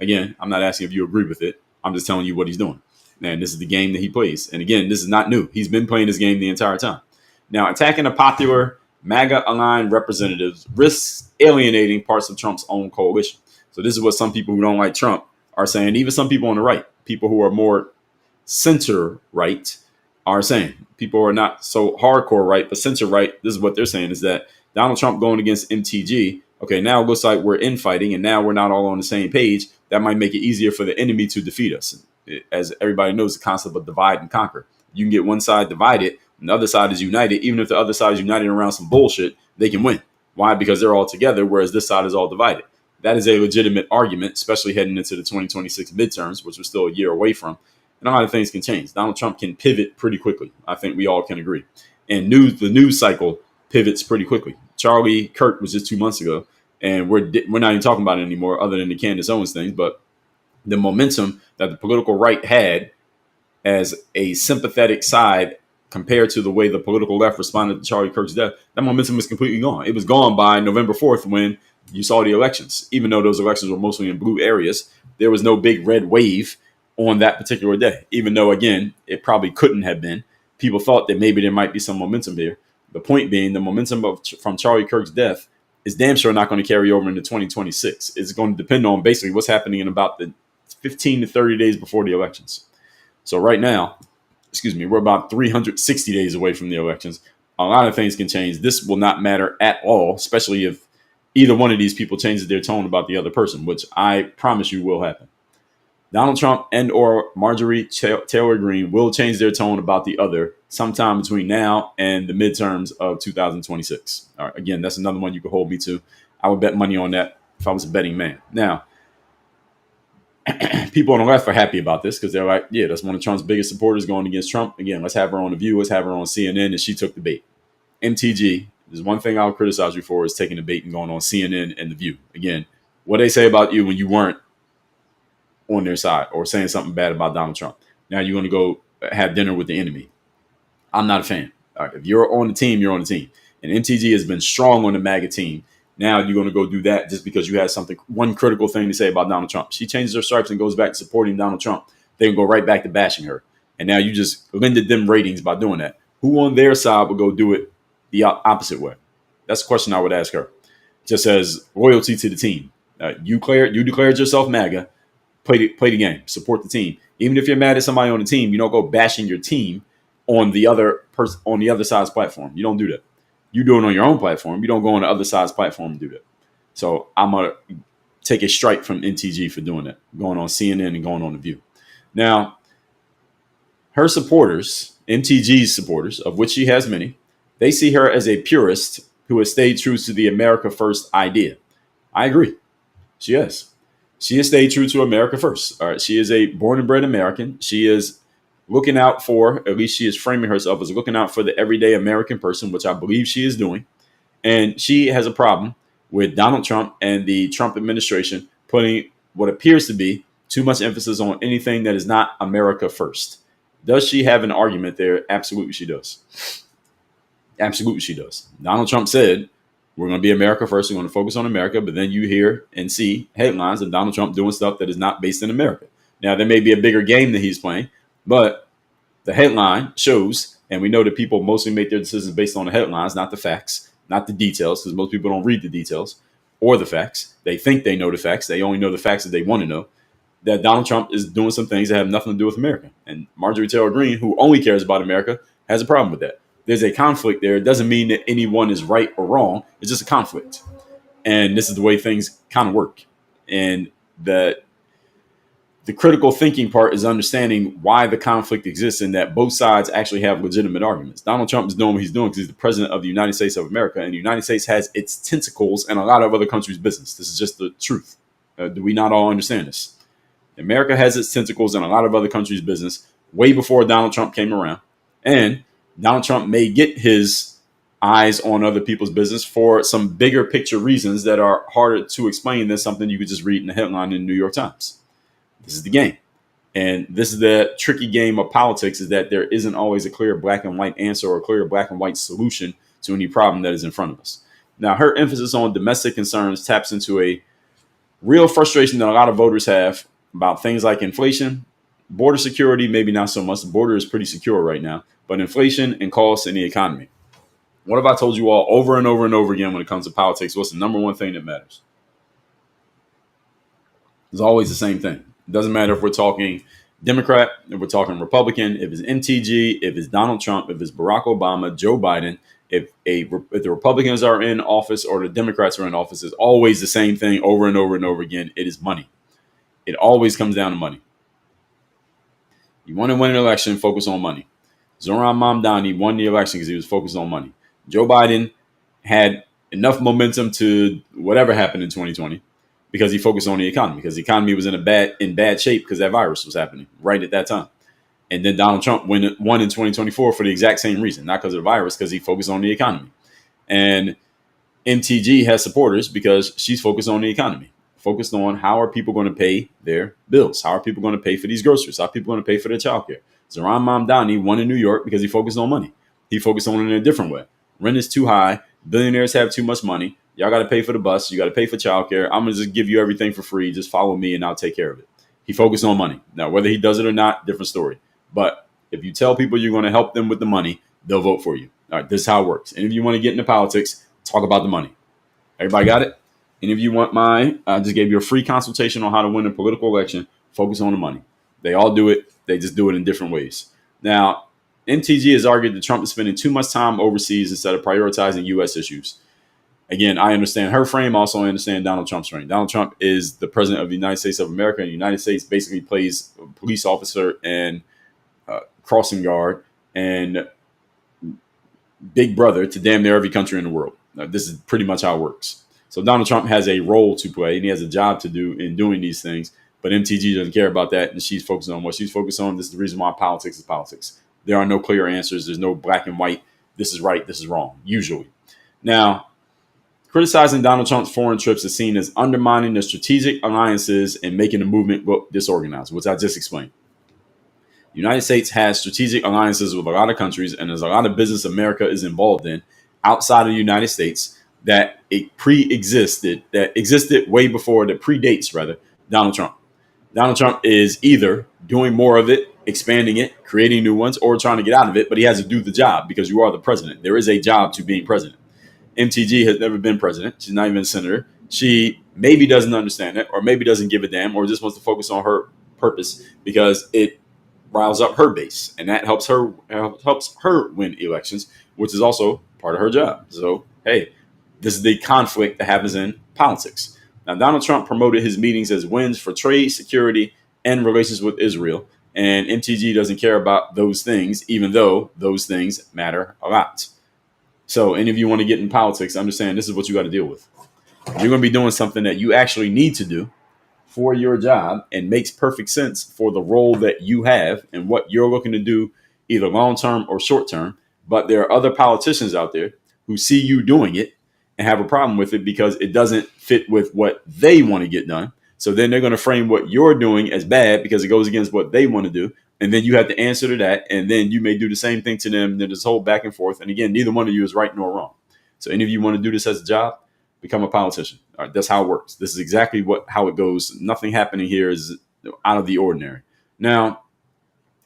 Again, I'm not asking if you agree with it. I'm just telling you what he's doing. And this is the game that he plays. And again, this is not new. He's been playing this game the entire time. Now, attacking a popular MAGA-aligned representatives risks alienating parts of Trump's own coalition. So this is what some people who don't like Trump are saying. Even some people on the right, people who are more center-right, are saying. People who are not so hardcore right, but center-right, this is what they're saying, is that Donald Trump going against MTG, okay, now it looks like we're infighting, and now we're not all on the same page. That might make it easier for the enemy to defeat us. As everybody knows, the concept of divide and conquer. You can get one side divided, and the other side is united. Even if the other side is united around some bullshit, they can win. Why? Because they're all together, whereas this side is all divided. That is a legitimate argument, especially heading into the 2026 midterms, which we're still a year away from. And a lot of things can change. Donald Trump can pivot pretty quickly. I think we all can agree. And the news cycle pivots pretty quickly. Charlie Kirk was just 2 months ago, and we're not even talking about it anymore, other than the Candace Owens things. But the momentum that the political right had as a sympathetic side compared to the way the political left responded to Charlie Kirk's death, that momentum was completely gone. It was gone by November 4th when you saw the elections. Even though those elections were mostly in blue areas, there was no big red wave on that particular day, even though, again, it probably couldn't have been. People thought that maybe there might be some momentum there. The point being, the momentum from Charlie Kirk's death is damn sure not going to carry over into 2026. It's going to depend on basically what's happening in about the 15 to 30 days before the elections. So right now, we're about 360 days away from the elections. A lot of things can change. This will not matter at all, especially if either one of these people changes their tone about the other person, which I promise you will happen. Donald Trump and or Marjorie Taylor Greene will change their tone about the other sometime between now and the midterms of 2026. All right, again, that's another one you could hold me to. I would bet money on that if I was a betting man. Now, people on the left are happy about this because they're like, yeah, that's one of Trump's biggest supporters going against Trump. Again, let's have her on The View. Let's have her on CNN, and she took the bait. MTG, there's one thing I'll criticize you for is taking the bait and going on CNN and The View. Again, what they say about you when you weren't on their side or saying something bad about Donald Trump. Now you're going to go have dinner with the enemy. I'm not a fan. All right, if you're on the team, you're on the team. And MTG has been strong on the MAGA team. Now you're going to go do that just because you had one critical thing to say about Donald Trump. She changes her stripes and goes back to supporting Donald Trump. They can go right back to bashing her. And now you just lended them ratings by doing that. Who on their side would go do it the opposite way? That's a question I would ask her. Just as loyalty to the team. You declared yourself MAGA. Play the game. Support the team. Even if you're mad at somebody on the team, you don't go bashing your team on the other person on the other side's platform. You don't do that. You do it on your own platform. You don't go on the other side's platform and do that. So I'm gonna take a strike from MTG for doing that, going on CNN and going on The View. Now, her supporters, MTG's supporters, of which she has many, they see her as a purist who has stayed true to the America First idea. I agree. She has. She has stayed true to America first. All right. She is a born and bred American. She is looking out for, at least she is framing herself as looking out for the everyday American person, which I believe she is doing. And she has a problem with Donald Trump and the Trump administration putting what appears to be too much emphasis on anything that is not America first. Does she have an argument there? Absolutely, she does. Absolutely, she does. Donald Trump said, we're going to be America first. We're going to focus on America. But then you hear and see headlines of Donald Trump doing stuff that is not based in America. Now, there may be a bigger game that he's playing, but the headline shows, and we know that people mostly make their decisions based on the headlines, not the facts, not the details, because most people don't read the details or the facts. They think they know the facts. They only know the facts that they want to know, that Donald Trump is doing some things that have nothing to do with America. And Marjorie Taylor Greene, who only cares about America, has a problem with that. There's a conflict there. It doesn't mean that anyone is right or wrong. It's just a conflict. And this is the way things kind of work. And the critical thinking part is understanding why the conflict exists and that both sides actually have legitimate arguments. Donald Trump is doing what he's doing because he's the president of the United States of America, and the United States has its tentacles in a lot of other countries' business. This is just the truth. Do we not all understand this? America has its tentacles in a lot of other countries' business way before Donald Trump came around. And Donald Trump may get his eyes on other people's business for some bigger picture reasons that are harder to explain than something you could just read in the headline in the New York Times. This is the game. And this is the tricky game of politics, is that there isn't always a clear black and white answer or a clear black and white solution to any problem that is in front of us. Now, her emphasis on domestic concerns taps into a real frustration that a lot of voters have about things like inflation, border security, maybe not so much. The border is pretty secure right now, but inflation and costs in the economy. What have I told you all over and over and over again when it comes to politics? What's the number one thing that matters? It's always the same thing. It doesn't matter if we're talking Democrat, if we're talking Republican, if it's MTG, if it's Donald Trump, if it's Barack Obama, Joe Biden, if the Republicans are in office or the Democrats are in office, it's always the same thing over and over and over again. It is money. It always comes down to money. You want to win an election, focus on money. Zoran Mamdani won the election because he was focused on money. Joe Biden had enough momentum to whatever happened in 2020 because he focused on the economy, because the economy was in bad shape because that virus was happening right at that time. And then Donald Trump won in 2024 for the exact same reason, not because of the virus, because he focused on the economy. And MTG has supporters because she's focused on the economy, focused on how are people going to pay their bills? How are people going to pay for these groceries? How are people going to pay for their childcare? Zoran Mamdani won in New York because he focused on money. He focused on it in a different way. Rent is too high. Billionaires have too much money. Y'all got to pay for the bus. You got to pay for childcare. I'm going to just give you everything for free. Just follow me and I'll take care of it. He focused on money. Now, whether he does it or not, different story. But if you tell people you're going to help them with the money, they'll vote for you. All right, this is how it works. And if you want to get into politics, talk about the money. Everybody got it? And if you want mine, I just gave you a free consultation on how to win a political election. Focus on the money. They all do it. They just do it in different ways. Now, MTG has argued that Trump is spending too much time overseas instead of prioritizing U.S. issues. Again, I understand her frame. Also, I understand Donald Trump's frame. Donald Trump is the president of the United States of America, and the United States basically plays police officer and crossing guard and big brother to damn near every country in the world. This is pretty much how it works. So Donald Trump has a role to play, and he has a job to do in doing these things. But MTG doesn't care about that, and she's focused on what she's focused on. This is the reason why politics is politics. There are no clear answers. There's no black and white. This is right. This is wrong, usually. Now, criticizing Donald Trump's foreign trips is seen as undermining the strategic alliances and making the movement look disorganized, which I just explained. The United States has strategic alliances with a lot of countries, and there's a lot of business America is involved in outside of the United States that existed way before, that predates, rather, Donald Trump. Donald Trump is either doing more of it, expanding it, creating new ones, or trying to get out of it, but he has to do the job because you are the president. There is a job to being president. MTG has never been president. She's not even a senator. She maybe doesn't understand it, or maybe doesn't give a damn, or just wants to focus on her purpose because it riles up her base, and that helps her win elections, which is also part of her job. So, hey, this is the conflict that happens in politics. Now, Donald Trump promoted his meetings as wins for trade, security, and relations with Israel, and MTG doesn't care about those things, even though those things matter a lot. So any of you want to get in politics, understand this is what you got to deal with. You're going to be doing something that you actually need to do. for your job and makes perfect sense for the role that you have and what you're looking to do, either long term or short term. But there are other politicians out there who see you doing it and have a problem with it because it doesn't fit with what they want to get done. So then they're going to frame what you're doing as bad because it goes against what they want to do. And then you have to answer to that. And then you may do the same thing to them. Then this whole back and forth. And again, neither one of you is right nor wrong. So any of you want to do this as a job, become a politician. All right, that's how it works. This is exactly how it goes. Nothing happening here is out of the ordinary. Now,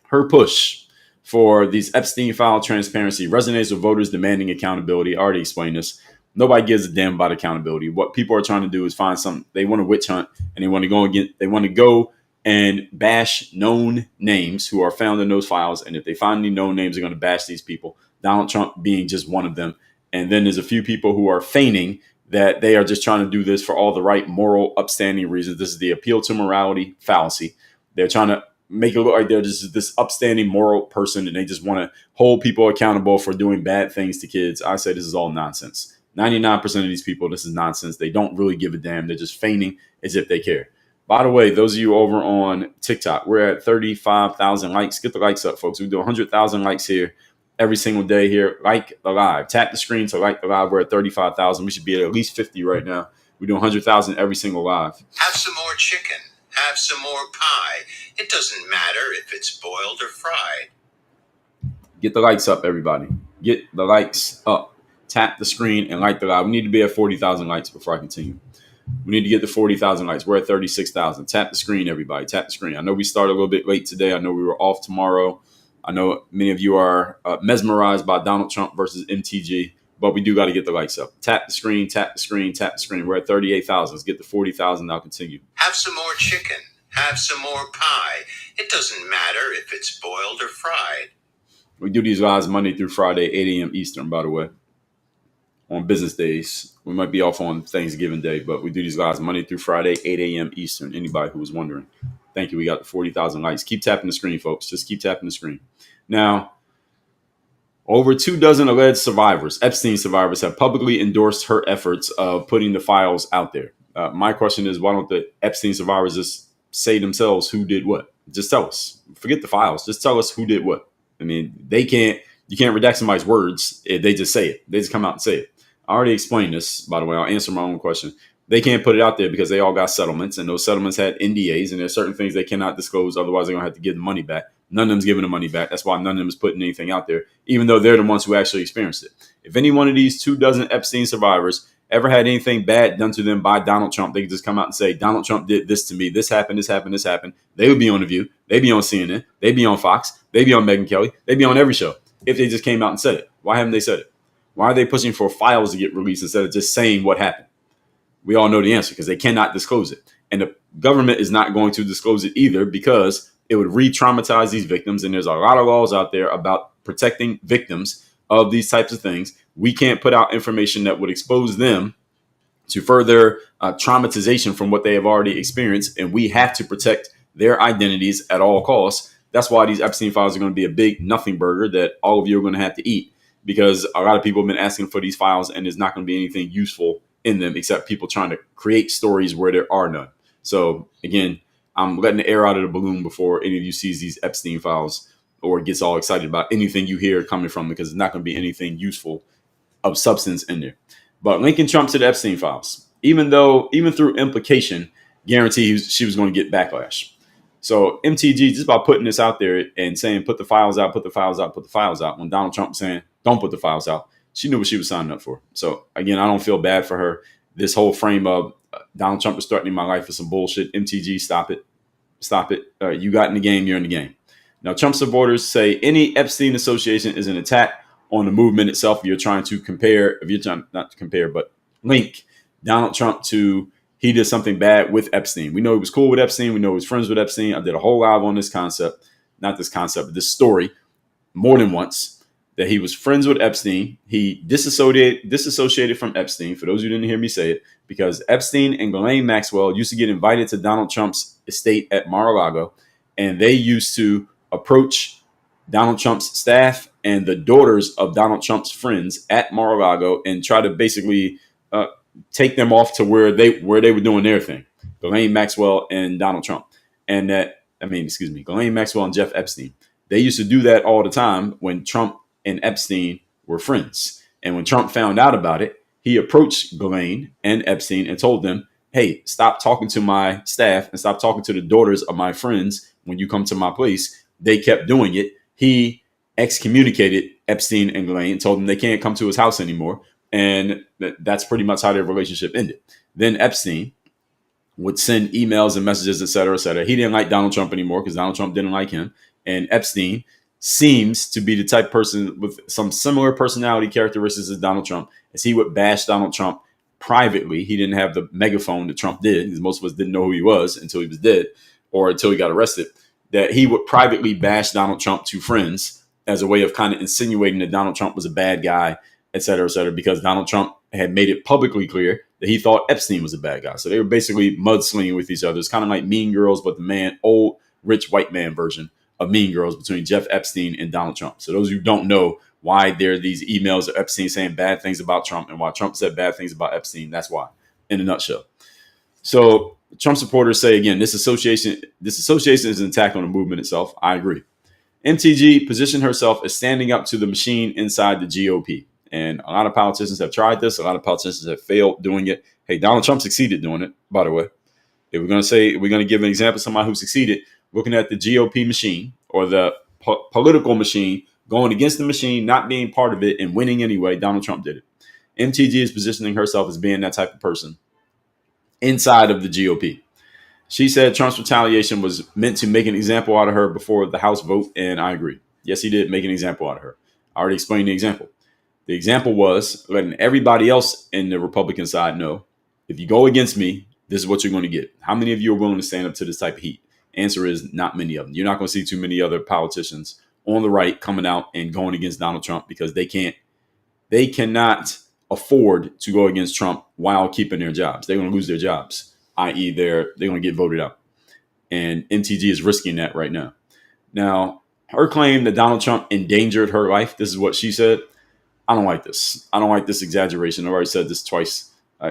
her push for these Epstein file transparency resonates with voters demanding accountability. I already explained this. Nobody gives a damn about accountability. What people are trying to do is find something. They want to witch hunt and they want to go and bash known names who are found in those files. And if they find any known names, they're going to bash these people. Donald Trump being just one of them. And then there's a few people who are feigning that they are just trying to do this for all the right moral, upstanding reasons. This is the appeal to morality fallacy. They're trying to make it look like they're just this upstanding moral person and they just want to hold people accountable for doing bad things to kids. I say this is all nonsense. 99% of these people, this is nonsense. They don't really give a damn. They're just feigning as if they care. By the way, those of you over on TikTok, we're at 35,000 likes. Get the likes up, folks. We do 100,000 likes here every single day here. Like the live. Tap the screen to like the live. We're at 35,000. We should be at least 50 right now. We do 100,000 every single live. Have some more chicken. Have some more pie. It doesn't matter if it's boiled or fried. Get the likes up, everybody. Get the likes up. Tap the screen and like the live. We need to be at 40,000 likes before I continue. We need to get to 40,000 likes. We're at 36,000. Tap the screen, everybody. Tap the screen. I know we started a little bit late today. I know we were off tomorrow. I know many of you are mesmerized by Donald Trump versus MTG, but we do got to get the likes up. Tap the screen, tap the screen, tap the screen. We're at 38,000. Let's get to 40,000. I'll continue. Have some more chicken. Have some more pie. It doesn't matter if it's boiled or fried. We do these lives Monday through Friday, 8 a.m. Eastern, by the way. On business days. We might be off on Thanksgiving Day, but we do these lives Monday through Friday, 8 a.m. Eastern. Anybody who was wondering. Thank you. We got 40,000 likes. Keep tapping the screen, folks. Just keep tapping the screen. Now, over 24 alleged survivors, Epstein survivors, have publicly endorsed her efforts of putting the files out there. My question is, why don't the Epstein survivors just say themselves who did what? Just tell us. Forget the files. Just tell us who did what. I mean, you can't redact somebody's words. They just say it. They just come out and say it. I already explained this, by the way. I'll answer my own question. They can't put it out there because they all got settlements, and those settlements had NDAs, and there's certain things they cannot disclose. Otherwise, they're going to have to give the money back. None of them's giving the money back. That's why none of them is putting anything out there, even though they're the ones who actually experienced it. If any one of these 24 Epstein survivors ever had anything bad done to them by Donald Trump, they could just come out and say, Donald Trump did this to me. This happened, this happened, this happened. They would be on The View. They'd be on CNN. They'd be on Fox. They'd be on Megyn Kelly. They'd be on every show if they just came out and said it. Why haven't they said it? Why are they pushing for files to get released instead of just saying what happened? We all know the answer because they cannot disclose it. And the government is not going to disclose it either because it would re-traumatize these victims. And there's a lot of laws out there about protecting victims of these types of things. We can't put out information that would expose them to further traumatization from what they have already experienced. And we have to protect their identities at all costs. That's why these Epstein files are going to be a big nothing burger that all of you are going to have to eat, because a lot of people have been asking for these files and there's not going to be anything useful in them except people trying to create stories where there are none. So again, I'm letting the air out of the balloon before any of you sees these Epstein files or gets all excited about anything you hear coming from, because it's not going to be anything useful of substance in there. But linking Trump to the Epstein files, even through implication, guarantees she was going to get backlash. So MTG, just by putting this out there and saying, put the files out, put the files out, put the files out, when Donald Trump was saying, don't put the files out, she knew what she was signing up for. So again, I don't feel bad for her. This whole frame of Donald Trump is threatening my life with some bullshit. MTG, stop it. Stop it. You got in the game, you're in the game. Now, Trump supporters say any Epstein association is an attack on the movement itself. You're trying to compare, not to compare, but link Donald Trump to he did something bad with Epstein. We know he was cool with Epstein. We know he was friends with Epstein. I did a whole live on this concept, not this concept, but this story more than once, that he was friends with Epstein. He disassociated from Epstein, for those who didn't hear me say it, because Epstein and Ghislaine Maxwell used to get invited to Donald Trump's estate at Mar-a-Lago, and they used to approach Donald Trump's staff and the daughters of Donald Trump's friends at Mar-a-Lago and try to basically take them off to where they were doing their thing. Ghislaine Maxwell and Donald Trump. And Ghislaine Maxwell and Jeff Epstein. They used to do that all the time when Trump and Epstein were friends. And when Trump found out about it, he approached Ghislaine and Epstein and told them, hey, stop talking to my staff and stop talking to the daughters of my friends when you come to my place. They kept doing it. He excommunicated Epstein and Ghislaine and told them they can't come to his house anymore. And that's pretty much how their relationship ended. Then Epstein would send emails and messages, et cetera, et cetera. He didn't like Donald Trump anymore because Donald Trump didn't like him. And Epstein seems to be the type of person with some similar personality characteristics as Donald Trump, as he would bash Donald Trump privately. He didn't have the megaphone that Trump did, because most of us didn't know who he was until he was dead or until he got arrested, that he would privately bash Donald Trump to friends as a way of kind of insinuating that Donald Trump was a bad guy, et cetera, because Donald Trump had made it publicly clear that he thought Epstein was a bad guy. So they were basically mudslinging with each other. It's kind of like Mean Girls, but the old rich white man version of Mean Girls between Jeff Epstein and Donald Trump. So those who don't know why there are these emails of Epstein saying bad things about Trump and why Trump said bad things about Epstein, that's why, in a nutshell. So Trump supporters say, again, this association is an attack on the movement itself. I agree. MTG positioned herself as standing up to the machine inside the GOP. And a lot of politicians have tried this. A lot of politicians have failed doing it. Hey, Donald Trump succeeded doing it, by the way. If we're going to give an example of somebody who succeeded, looking at the GOP machine or the political machine, going against the machine, not being part of it and winning anyway, Donald Trump did it. MTG is positioning herself as being that type of person inside of the GOP. She said Trump's retaliation was meant to make an example out of her before the House vote, and I agree. Yes, he did make an example out of her. I already explained the example. The example was letting everybody else in the Republican side know, if you go against me, this is what you're going to get. How many of you are willing to stand up to this type of heat? Answer is not many of them. You're not going to see too many other politicians on the right coming out and going against Donald Trump because they cannot afford to go against Trump while keeping their jobs. They're going to lose their jobs, i.e. they're going to get voted out. And MTG is risking that right now. Now, her claim that Donald Trump endangered her life, this is what she said. I don't like this. I don't like this exaggeration. I've already said this twice.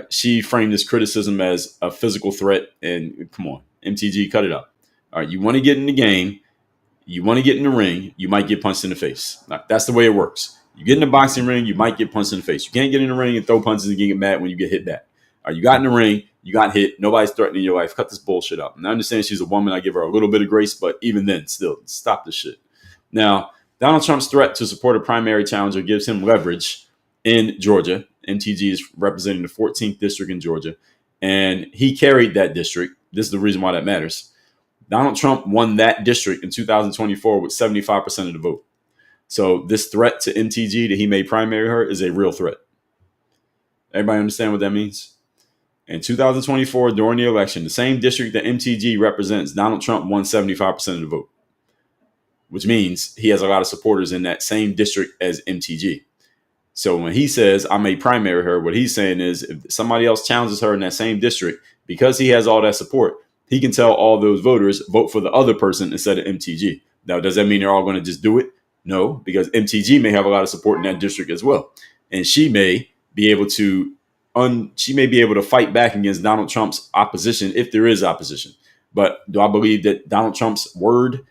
She framed this criticism as a physical threat. And come on, MTG, cut it up. All right, you want to get in the game. You want to get in the ring. You might get punched in the face. That's the way it works. You get in the boxing ring, you might get punched in the face. You can't get in the ring and throw punches and get mad when you get hit back. All right, you got in the ring. You got hit. Nobody's threatening your life. Cut this bullshit up. And I understand she's a woman. I give her a little bit of grace. But even then, still, stop this shit. Now, Donald Trump's threat to support a primary challenger gives him leverage in Georgia. MTG is representing the 14th district in Georgia, and he carried that district. This is the reason why that matters. Donald Trump won that district in 2024 with 75% of the vote. So this threat to MTG that he may primary her is a real threat. Everybody understand what that means? In 2024, during the election, the same district that MTG represents, Donald Trump won 75% of the vote, which means he has a lot of supporters in that same district as MTG. So when he says, I may primary her, what he's saying is if somebody else challenges her in that same district, because he has all that support, he can tell all those voters, vote for the other person instead of MTG. Now, does that mean they're all going to just do it? No, because MTG may have a lot of support in that district as well. And she may be able to fight back against Donald Trump's opposition if there is opposition. But do I believe that Donald Trump's word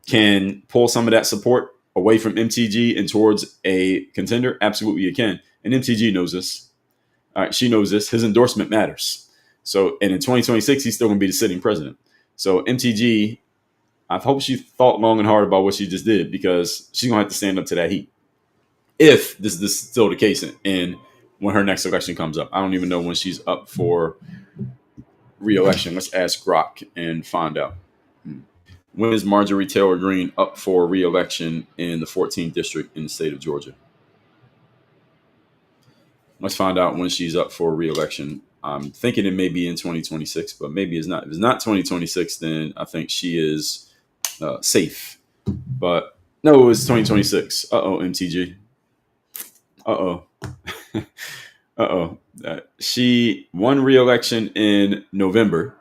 can pull some of that support away from MTG and towards a contender? Absolutely, it can. And MTG knows this. All right, she knows this. His endorsement matters. So, and in 2026, he's still going to be the sitting president. So MTG, I hope she thought long and hard about what she just did, because she's going to have to stand up to that heat. If this is still the case, and when her next election comes up. I don't even know when she's up for re-election. Let's ask Grok and find out. When is Marjorie Taylor Greene up for re-election in the 14th district in the state of Georgia? Let's find out when she's up for re-election. I'm thinking it may be in 2026, but maybe it's not. If it's not 2026, then I think she is safe. But no, it's 2026. Uh-oh, MTG. Uh-oh. Uh-oh. She won re-election in November,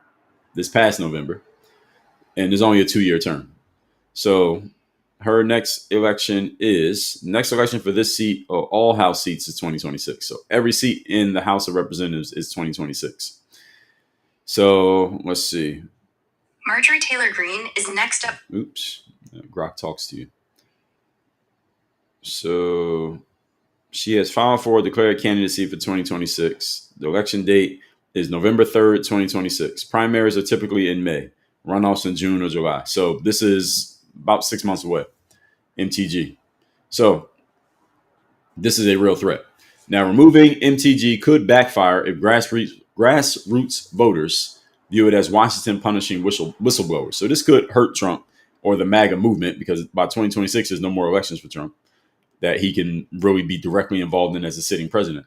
this past November, and there's only a 2-year term. So her next election for this seat, or all House seats, is 2026. So every seat in the House of Representatives is 2026. So let's see. Marjorie Taylor Greene is next up. Oops. Grok talks to you. So she has filed for a declared candidacy for 2026. The election date is November 3rd, 2026. Primaries are typically in May. Runoffs in June or July. So this is about 6 months away. MTG. So this is a real threat. Now, removing MTG could backfire if grassroots voters view it as Washington punishing whistleblowers. So this could hurt Trump or the MAGA movement, because by 2026, there's no more elections for Trump that he can really be directly involved in as a sitting president.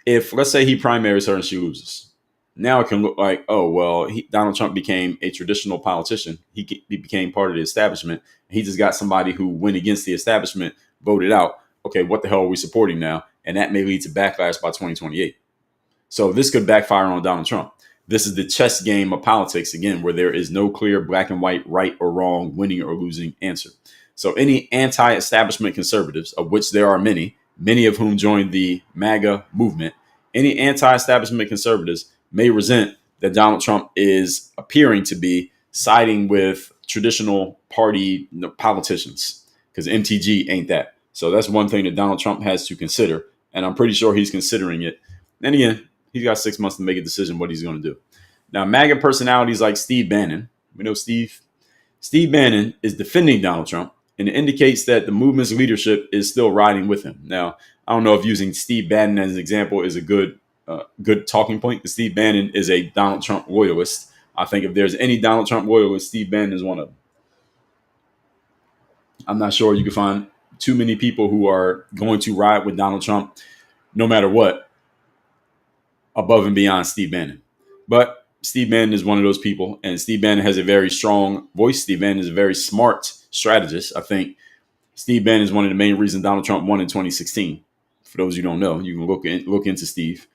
If, let's say, he primaries her and she loses, now it can look like, oh, well, Donald Trump became a traditional politician. He became part of the establishment. He just got somebody who went against the establishment, voted out. Okay, what the hell are we supporting now? And that may lead to backlash by 2028. So this could backfire on Donald Trump. This is the chess game of politics, again, where there is no clear black and white, right or wrong, winning or losing answer. So any anti-establishment conservatives, of which there are many of whom joined the MAGA movement, any anti-establishment conservatives may resent that Donald Trump is appearing to be siding with traditional party politicians, because MTG ain't that. So that's one thing that Donald Trump has to consider, and I'm pretty sure he's considering it. And again, he's got 6 months to make a decision what he's going to do. Now, MAGA personalities like Steve Bannon, we know Steve Bannon is defending Donald Trump, and it indicates that the movement's leadership is still riding with him. Now, I don't know if using Steve Bannon as an example is a good talking point, because Steve Bannon is a Donald Trump loyalist. I think if there's any Donald Trump loyalist, Steve Bannon is one of them. I'm not sure you can find too many people who are going to ride with Donald Trump no matter what above and beyond Steve Bannon. But Steve Bannon is one of those people, and Steve Bannon has a very strong voice. Steve Bannon is a very smart strategist. I think Steve Bannon is one of the main reasons Donald Trump won in 2016. For those who don't know, you can look into Steve.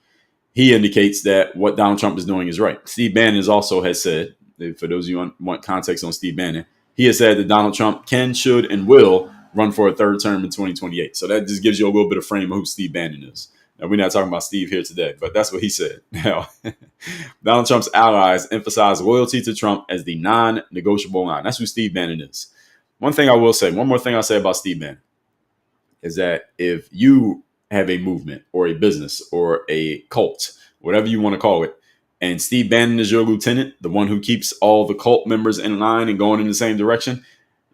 He indicates that what Donald Trump is doing is right. Steve Bannon also has said, for those of you who want context on Steve Bannon, he has said that Donald Trump can, should, and will run for a third term in 2028. So that just gives you a little bit of frame of who Steve Bannon is. Now, we're not talking about Steve here today, but that's what he said. Now, Donald Trump's allies emphasize loyalty to Trump as the non-negotiable line. That's who Steve Bannon is. One more thing I'll say about Steve Bannon is that if you have a movement or a business or a cult, whatever you want to call it, and Steve Bannon is your lieutenant, the one who keeps all the cult members in line and going in the same direction,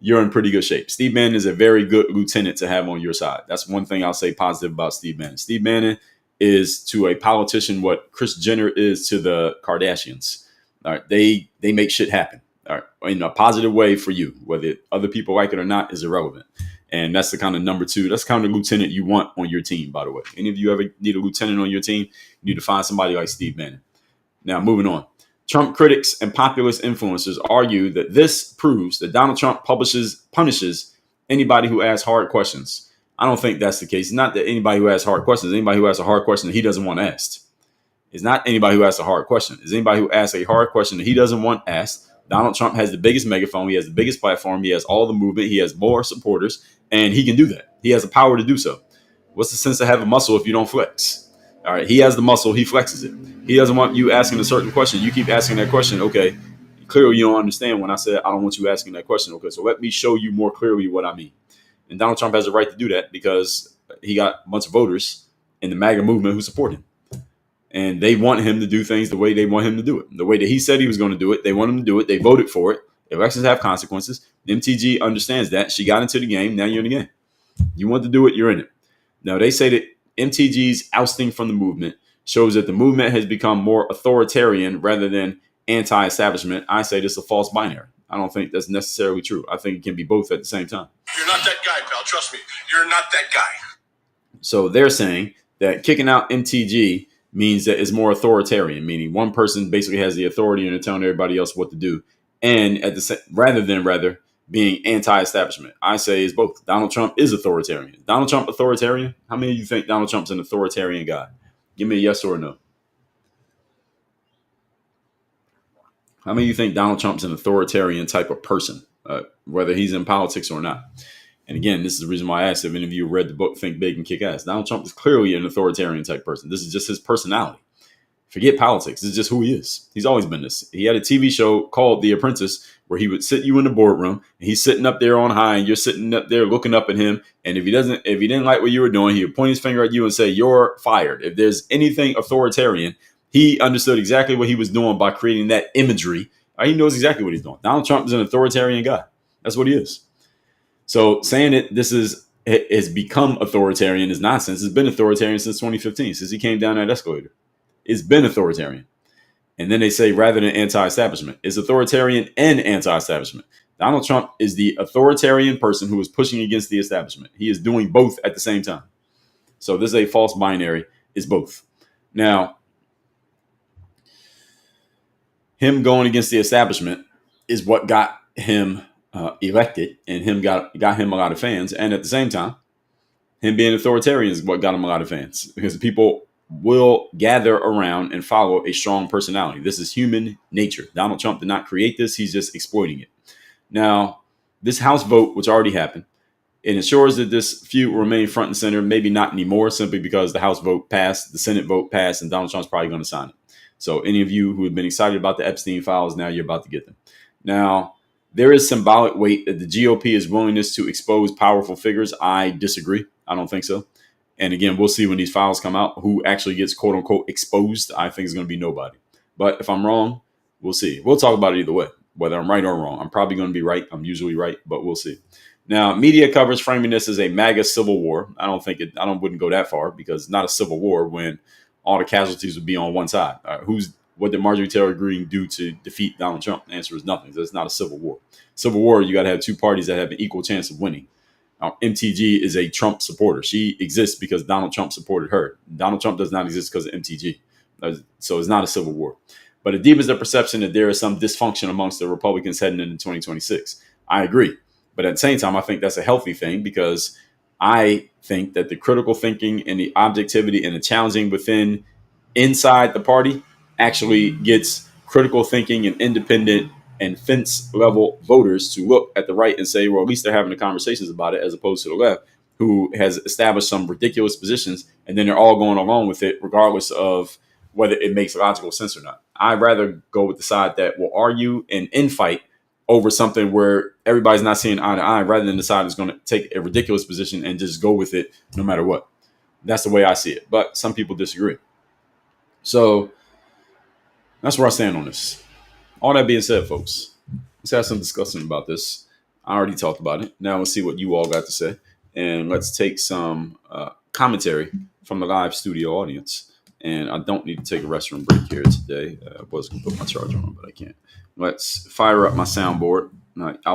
you're in pretty good shape. Steve Bannon is a very good lieutenant to have on your side. That's one thing I'll say positive about Steve Bannon. Steve Bannon is to a politician what Kris Jenner is to the Kardashians. All right, they make shit happen. All right, in a positive way for you. Whether other people like it or not is irrelevant. And that's the kind of number two. That's the kind of lieutenant you want on your team, by the way. Any of you ever need a lieutenant on your team, you need to find somebody like Steve Bannon. Now, moving on. Trump critics and populist influencers argue that this proves that Donald Trump punishes anybody who asks hard questions. I don't think that's the case. Not that anybody who asks hard questions, anybody who asks a hard question that he doesn't want asked. It's not anybody who asks a hard question. It's anybody who asks a hard question that he doesn't want asked. Donald Trump has the biggest megaphone. He has the biggest platform. He has all the movement. He has more supporters, and he can do that. He has the power to do so. What's the sense of having muscle if you don't flex? All right, he has the muscle. He flexes it. He doesn't want you asking a certain question. You keep asking that question. Okay, clearly you don't understand when I said I don't want you asking that question. Okay, so let me show you more clearly what I mean. And Donald Trump has a right to do that because he got a bunch of voters in the MAGA movement who support him. And they want him to do things the way they want him to do it. The way that he said he was going to do it, they want him to do it. They voted for it. Elections have consequences. MTG understands that. She got into the game. Now you're in the game. You want to do it, you're in it. Now, they say that MTG's ousting from the movement shows that the movement has become more authoritarian rather than anti-establishment. I say this is a false binary. I don't think that's necessarily true. I think it can be both at the same time. You're not that guy, pal. Trust me. You're not that guy. So they're saying that kicking out MTG means that it's more authoritarian, meaning one person basically has the authority and they're telling everybody else what to do. And at the rather being anti-establishment, I say is both. Donald Trump is authoritarian. Donald Trump authoritarian? How many of you think Donald Trump's an authoritarian guy? Give me a yes or a no. How many of you think Donald Trump's an authoritarian type of person, whether he's in politics or not? And again, this is the reason why I asked if any of you read the book Think Big and Kick Ass. Donald Trump is clearly an authoritarian type person. This is just his personality. Forget politics. This is just who he is. He's always been this. He had a TV show called The Apprentice where he would sit you in the boardroom and he's sitting up there on high and you're sitting up there looking up at him. And if he didn't like what you were doing, he would point his finger at you and say, "You're fired." If there's anything authoritarian, he understood exactly what he was doing by creating that imagery. He knows exactly what he's doing. Donald Trump is an authoritarian guy. That's what he is. So saying that this has become authoritarian is nonsense. It's been authoritarian since 2015, since he came down that escalator. It's been authoritarian. And then they say rather than anti-establishment, it's authoritarian and anti-establishment. Donald Trump is the authoritarian person who is pushing against the establishment. He is doing both at the same time. So this is a false binary. It's both. Now, him going against the establishment is what got him elected and got him a lot of fans. And at the same time, him being authoritarian is what got him a lot of fans because people will gather around and follow a strong personality. This is human nature. Donald Trump did not create this. He's just exploiting it. Now, this House vote, which already happened, it ensures that this feud will remain front and center, maybe not anymore, simply because the House vote passed, the Senate vote passed, and Donald Trump's probably going to sign it. So any of you who have been excited about the Epstein files, now you're about to get them. Now, there is symbolic weight that the GOP is willingness to expose powerful figures. I disagree. I don't think so. And again, we'll see when these files come out who actually gets quote unquote exposed. I think it's going to be nobody. But if I'm wrong, we'll see. We'll talk about it either way, whether I'm right or wrong. I'm probably going to be right. I'm usually right, but we'll see. Now, media coverage framing this as a MAGA civil war. Wouldn't go that far because it's not a civil war when all the casualties would be on one side. What did Marjorie Taylor Greene do to defeat Donald Trump? The answer is nothing. It's not a civil war. Civil war, you got to have two parties that have an equal chance of winning. MTG is a Trump supporter. She exists because Donald Trump supported her. Donald Trump does not exist because of MTG. So it's not a civil war. But it deepens the perception that there is some dysfunction amongst the Republicans heading into 2026. I agree. But at the same time, I think that's a healthy thing because I think that the critical thinking and the objectivity and the challenging inside the party actually gets critical thinking and independent and fence level voters to look at the right and say, well, at least they're having the conversations about it, as opposed to the left, who has established some ridiculous positions and then they're all going along with it, regardless of whether it makes logical sense or not. I'd rather go with the side that will argue and infight over something where everybody's not seeing eye to eye, rather than the side that's going to take a ridiculous position and just go with it no matter what. That's the way I see it. But some people disagree. So that's where I stand on this. All that being said, folks, let's have some discussion about this. I already talked about it. Now let's see what you all got to say. And let's take some commentary from the live studio audience. And I don't need to take a restroom break here today. I was going to put my charger on, but I can't. Let's fire up my soundboard. I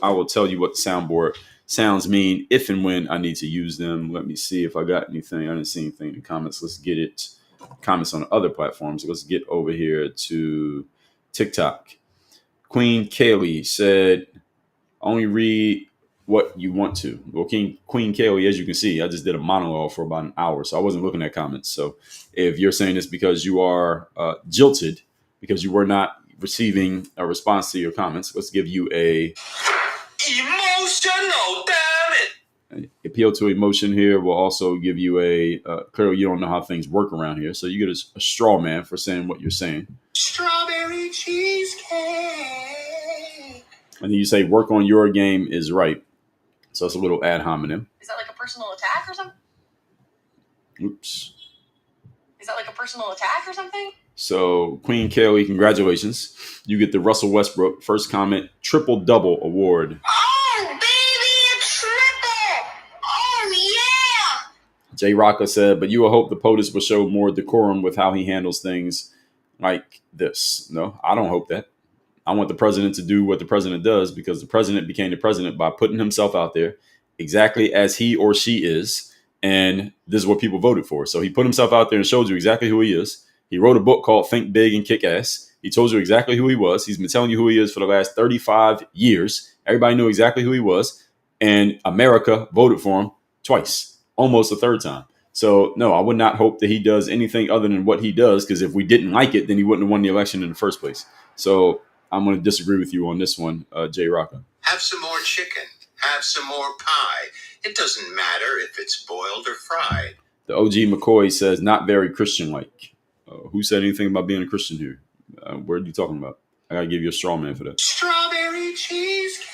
will tell you what the soundboard sounds mean if and when I need to use them. Let me see if I got anything. I didn't see anything in the comments. Let's get it. Comments on other platforms. Let's get over here to TikTok. Queen Kaylee said, only read what you want to. Well, Queen Kaylee, as you can see, I just did a monologue for about an hour, so I wasn't looking at comments. So if you're saying this because you are jilted, because you were not receiving a response to your comments, let's give you a emotional, damn it. Appeal to emotion here will also give you a clearly you don't know how things work around here, so you get a straw man for saying what you're saying. Strawberry cheesecake. And then you say work on your game is right. So it's a little ad hominem. Is that like a personal attack or something? Oops. Is that like a personal attack or something? So Queen Kelly, congratulations. You get the Russell Westbrook first comment triple-double award. Oh, baby, a triple! Oh, yeah! Jay Rocca said, but you will hope the POTUS will show more decorum with how he handles things like this. No, I don't hope that. I want the president to do what the president does, because the president became the president by putting himself out there exactly as he or she is. And this is what people voted for. So he put himself out there and showed you exactly who he is. He wrote a book called Think Big and Kick Ass. He told you exactly who he was. He's been telling you who he is for the last 35 years. Everybody knew exactly who he was. And America voted for him twice, almost a third time. So, no, I would not hope that he does anything other than what he does, because if we didn't like it, then he wouldn't have won the election in the first place. So I'm going to disagree with you on this one, Jay Rocca. Have some more chicken. Have some more pie. It doesn't matter if it's boiled or fried. The OG McCoy says, not very Christian-like. Who said anything about being a Christian here? What are you talking about? I gotta give you a straw man for that. Strawberry cheesecake.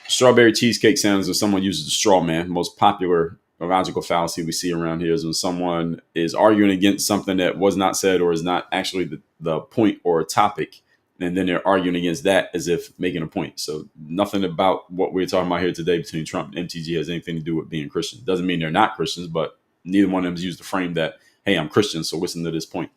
Strawberry cheesecake sounds when someone uses the straw man. Most popular logical fallacy we see around here is when someone is arguing against something that was not said or is not actually the point or a topic. And then they're arguing against that as if making a point. So nothing about what we're talking about here today between Trump and MTG has anything to do with being Christian. Doesn't mean they're not Christians, but neither one of them has used the frame that, hey, I'm Christian, so listen to this point.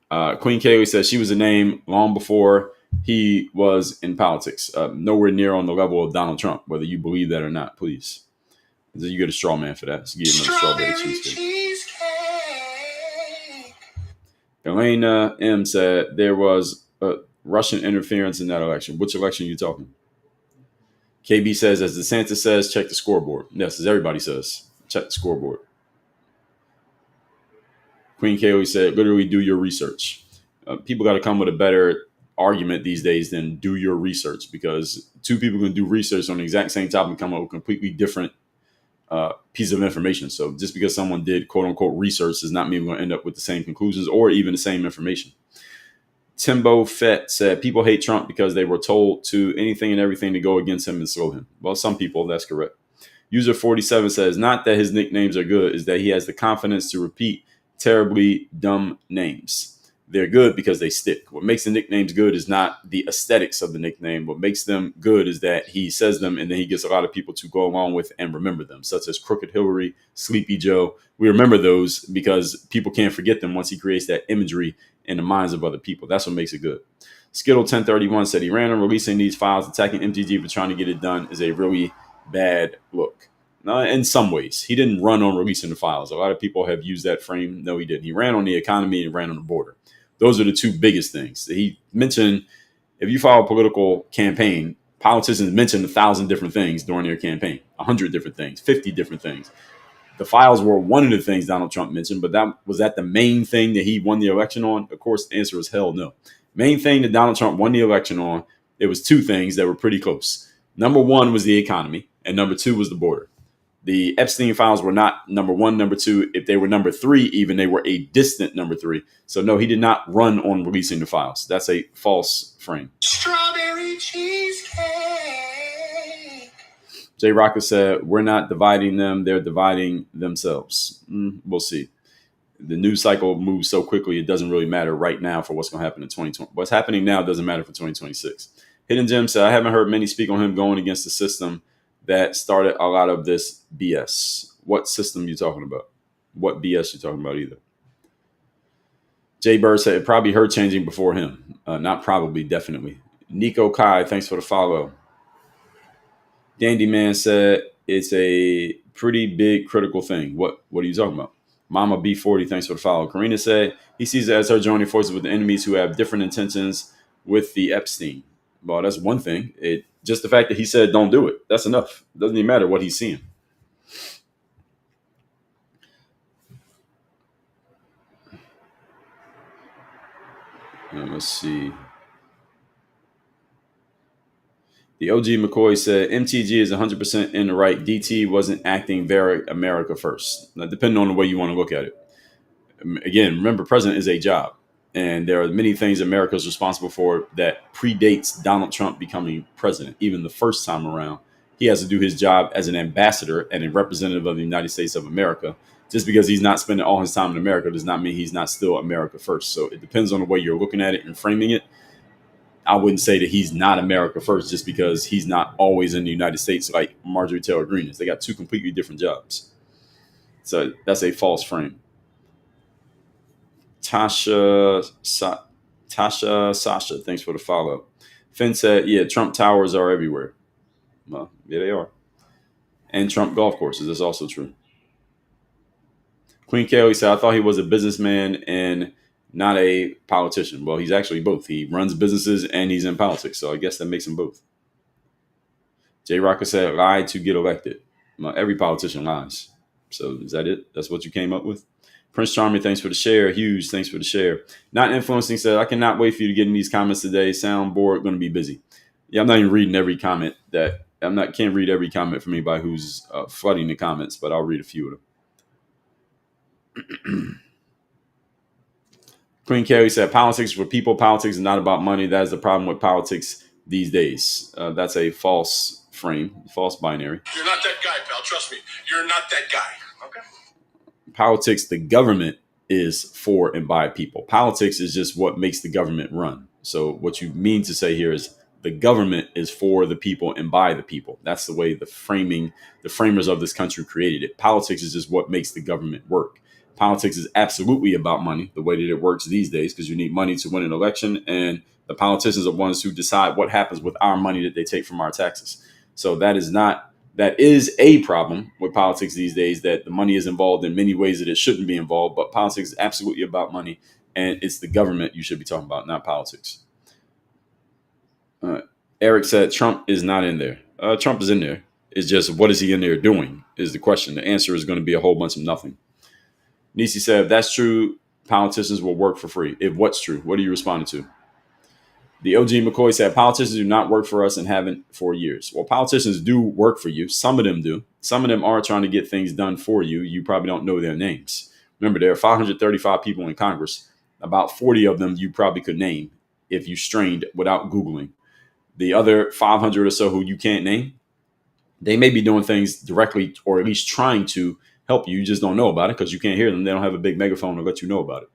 Queen Kaylee says she was a name long before he was in politics. Nowhere near on the level of Donald Trump, whether you believe that or not, please. So you get a straw man for that. So give another strawberry cheesecake. Elena M said there was Russian interference in that election. Which election are you talking? KB says, as DeSantis says, check the scoreboard. Yes, as everybody says, check the scoreboard. Queen Kaylee said, literally do your research. People got to come with a better argument these days than do your research, because two people can do research on the exact same topic and come up with completely different piece of information. So just because someone did quote unquote research does not mean we're going to end up with the same conclusions or even the same information. Timbo Fett said people hate Trump because they were told to anything and everything to go against him and slow him. Well, some people, that's correct. User 47 says not that his nicknames are good, is that he has the confidence to repeat terribly dumb names. They're good because they stick. What makes the nicknames good is not the aesthetics of the nickname. What makes them good is that he says them and then he gets a lot of people to go along with and remember them, such as Crooked Hillary, Sleepy Joe. We remember those because people can't forget them once he creates that imagery in the minds of other people. That's what makes it good. Skittle 1031 said he ran on releasing these files. Attacking MTG for trying to get it done is a really bad look. In some ways, he didn't run on releasing the files. A lot of people have used that frame. No, he didn't. He ran on the economy and ran on the border. Those are the two biggest things. He mentioned, if you follow a political campaign, politicians mention 1,000 different things during their campaign, 100 different things, 50 different things. The files were one of the things Donald Trump mentioned, but was that the main thing that he won the election on? Of course, the answer is hell no. Main thing that Donald Trump won the election on, it was two things that were pretty close. Number one was the economy, and number two was the border. The Epstein files were not number one, number two. If they were number three, even, they were a distant number three. So no, he did not run on releasing the files. That's a false frame. Strawberry cheesecake. Jay Rocker said, we're not dividing them. They're dividing themselves. We'll see. The news cycle moves so quickly, it doesn't really matter right now for what's going to happen in 2020. What's happening now doesn't matter for 2026. Hidden Gem said, I haven't heard many speak on him going against the system that started a lot of this BS. What system you talking about? What BS you talking about either? Jay Bird said, it probably her changing before him. Not probably, definitely. Nico Kai, thanks for the follow. Dandy Man said, it's a pretty big critical thing. What are you talking about? Mama B40, thanks for the follow. Karina said, he sees it as her joining forces with the enemies who have different intentions with the Epstein. Well, that's one thing. Just the fact that he said don't do it, that's enough. It doesn't even matter what he's seeing. Let's see. The OG McCoy said, MTG is 100% in the right. DT wasn't acting very America first. Now, depending on the way you want to look at it. Again, remember, president is a job. And there are many things America is responsible for that predates Donald Trump becoming president. Even the first time around, he has to do his job as an ambassador and a representative of the United States of America. Just because he's not spending all his time in America does not mean he's not still America first. So it depends on the way you're looking at it and framing it. I wouldn't say that he's not America first just because he's not always in the United States like Marjorie Taylor Greene is. They got two completely different jobs. So that's a false frame. Tasha Sasha, thanks for the follow. Finn said, yeah, Trump towers are everywhere. Well, yeah, they are. And Trump golf courses, that's also true. Queen Kelly said, I thought he was a businessman and not a politician. Well, he's actually both. He runs businesses and he's in politics. So I guess that makes him both. Jay Rocker said, lie to get elected. Well, every politician lies. So is that it? That's what you came up with? Prince Charming, thanks for the share. Hughes, thanks for the share. Not Influencing said, I cannot wait for you to get in these comments today. Soundboard, going to be busy. Yeah, I'm not even reading every comment can't read every comment from anybody who's flooding the comments, but I'll read a few of them. Queen Kelly said, politics for people. Politics is not about money. That is the problem with politics these days. That's a false frame, false binary. You're not that guy, pal. Trust me. You're not that guy. Okay. Politics, the government is for and by people. Politics is just what makes the government run. So what you mean to say here is the government is for the people and by the people. That's the way the framers of this country created it. Politics is just what makes the government work. Politics is absolutely about money, the way that it works these days, because you need money to win an election, and the politicians are ones who decide what happens with our money that they take from our taxes. So that is a problem with politics these days, that the money is involved in many ways that it shouldn't be involved, but politics is absolutely about money, and it's the government you should be talking about, not politics. Eric said Trump is not in there. Trump is in there. It's just, what is he in there doing is the question. The answer is going to be a whole bunch of nothing. Nisi said, if that's true, politicians will work for free. If what's true? What are you responding to? The OG McCoy said, politicians do not work for us and haven't for years. Well, politicians do work for you. Some of them do. Some of them are trying to get things done for you. You probably don't know their names. Remember, there are 535 people in Congress. About 40 of them you probably could name if you strained without Googling. The other 500 or so who you can't name, they may be doing things directly or at least trying to help you. You just don't know about it because you can't hear them. They don't have a big megaphone to let you know about it.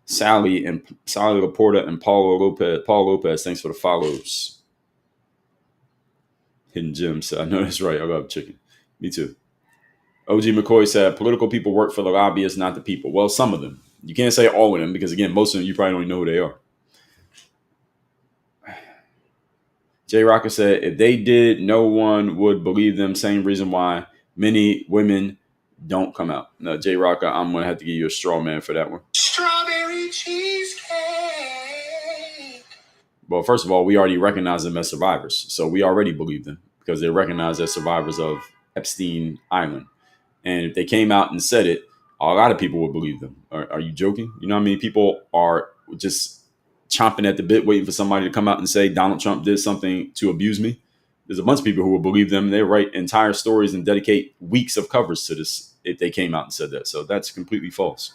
Sally Laporta and Paul Lopez, thanks for the follows. Hidden Gems, I know that's right. I love chicken. Me too. OG McCoy said, political people work for the lobbyists, not the people. Well, some of them. You can't say all of them because, again, most of them you probably don't even know who they are. Jay Rocker said, if they did, no one would believe them. Same reason why many women don't come out. No, Jay Rocker, I'm going to have to give you a straw man for that one. Strawberry cheesecake. Well, first of all, we already recognize them as survivors. So we already believe them because they're recognized as survivors of Epstein Island. And if they came out and said it, a lot of people would believe them. Are you joking? You know how many people are just chomping at the bit, waiting for somebody to come out and say Donald Trump did something to abuse me? There's a bunch of people who will believe them. They write entire stories and dedicate weeks of coverage to this if they came out and said that. So that's completely false.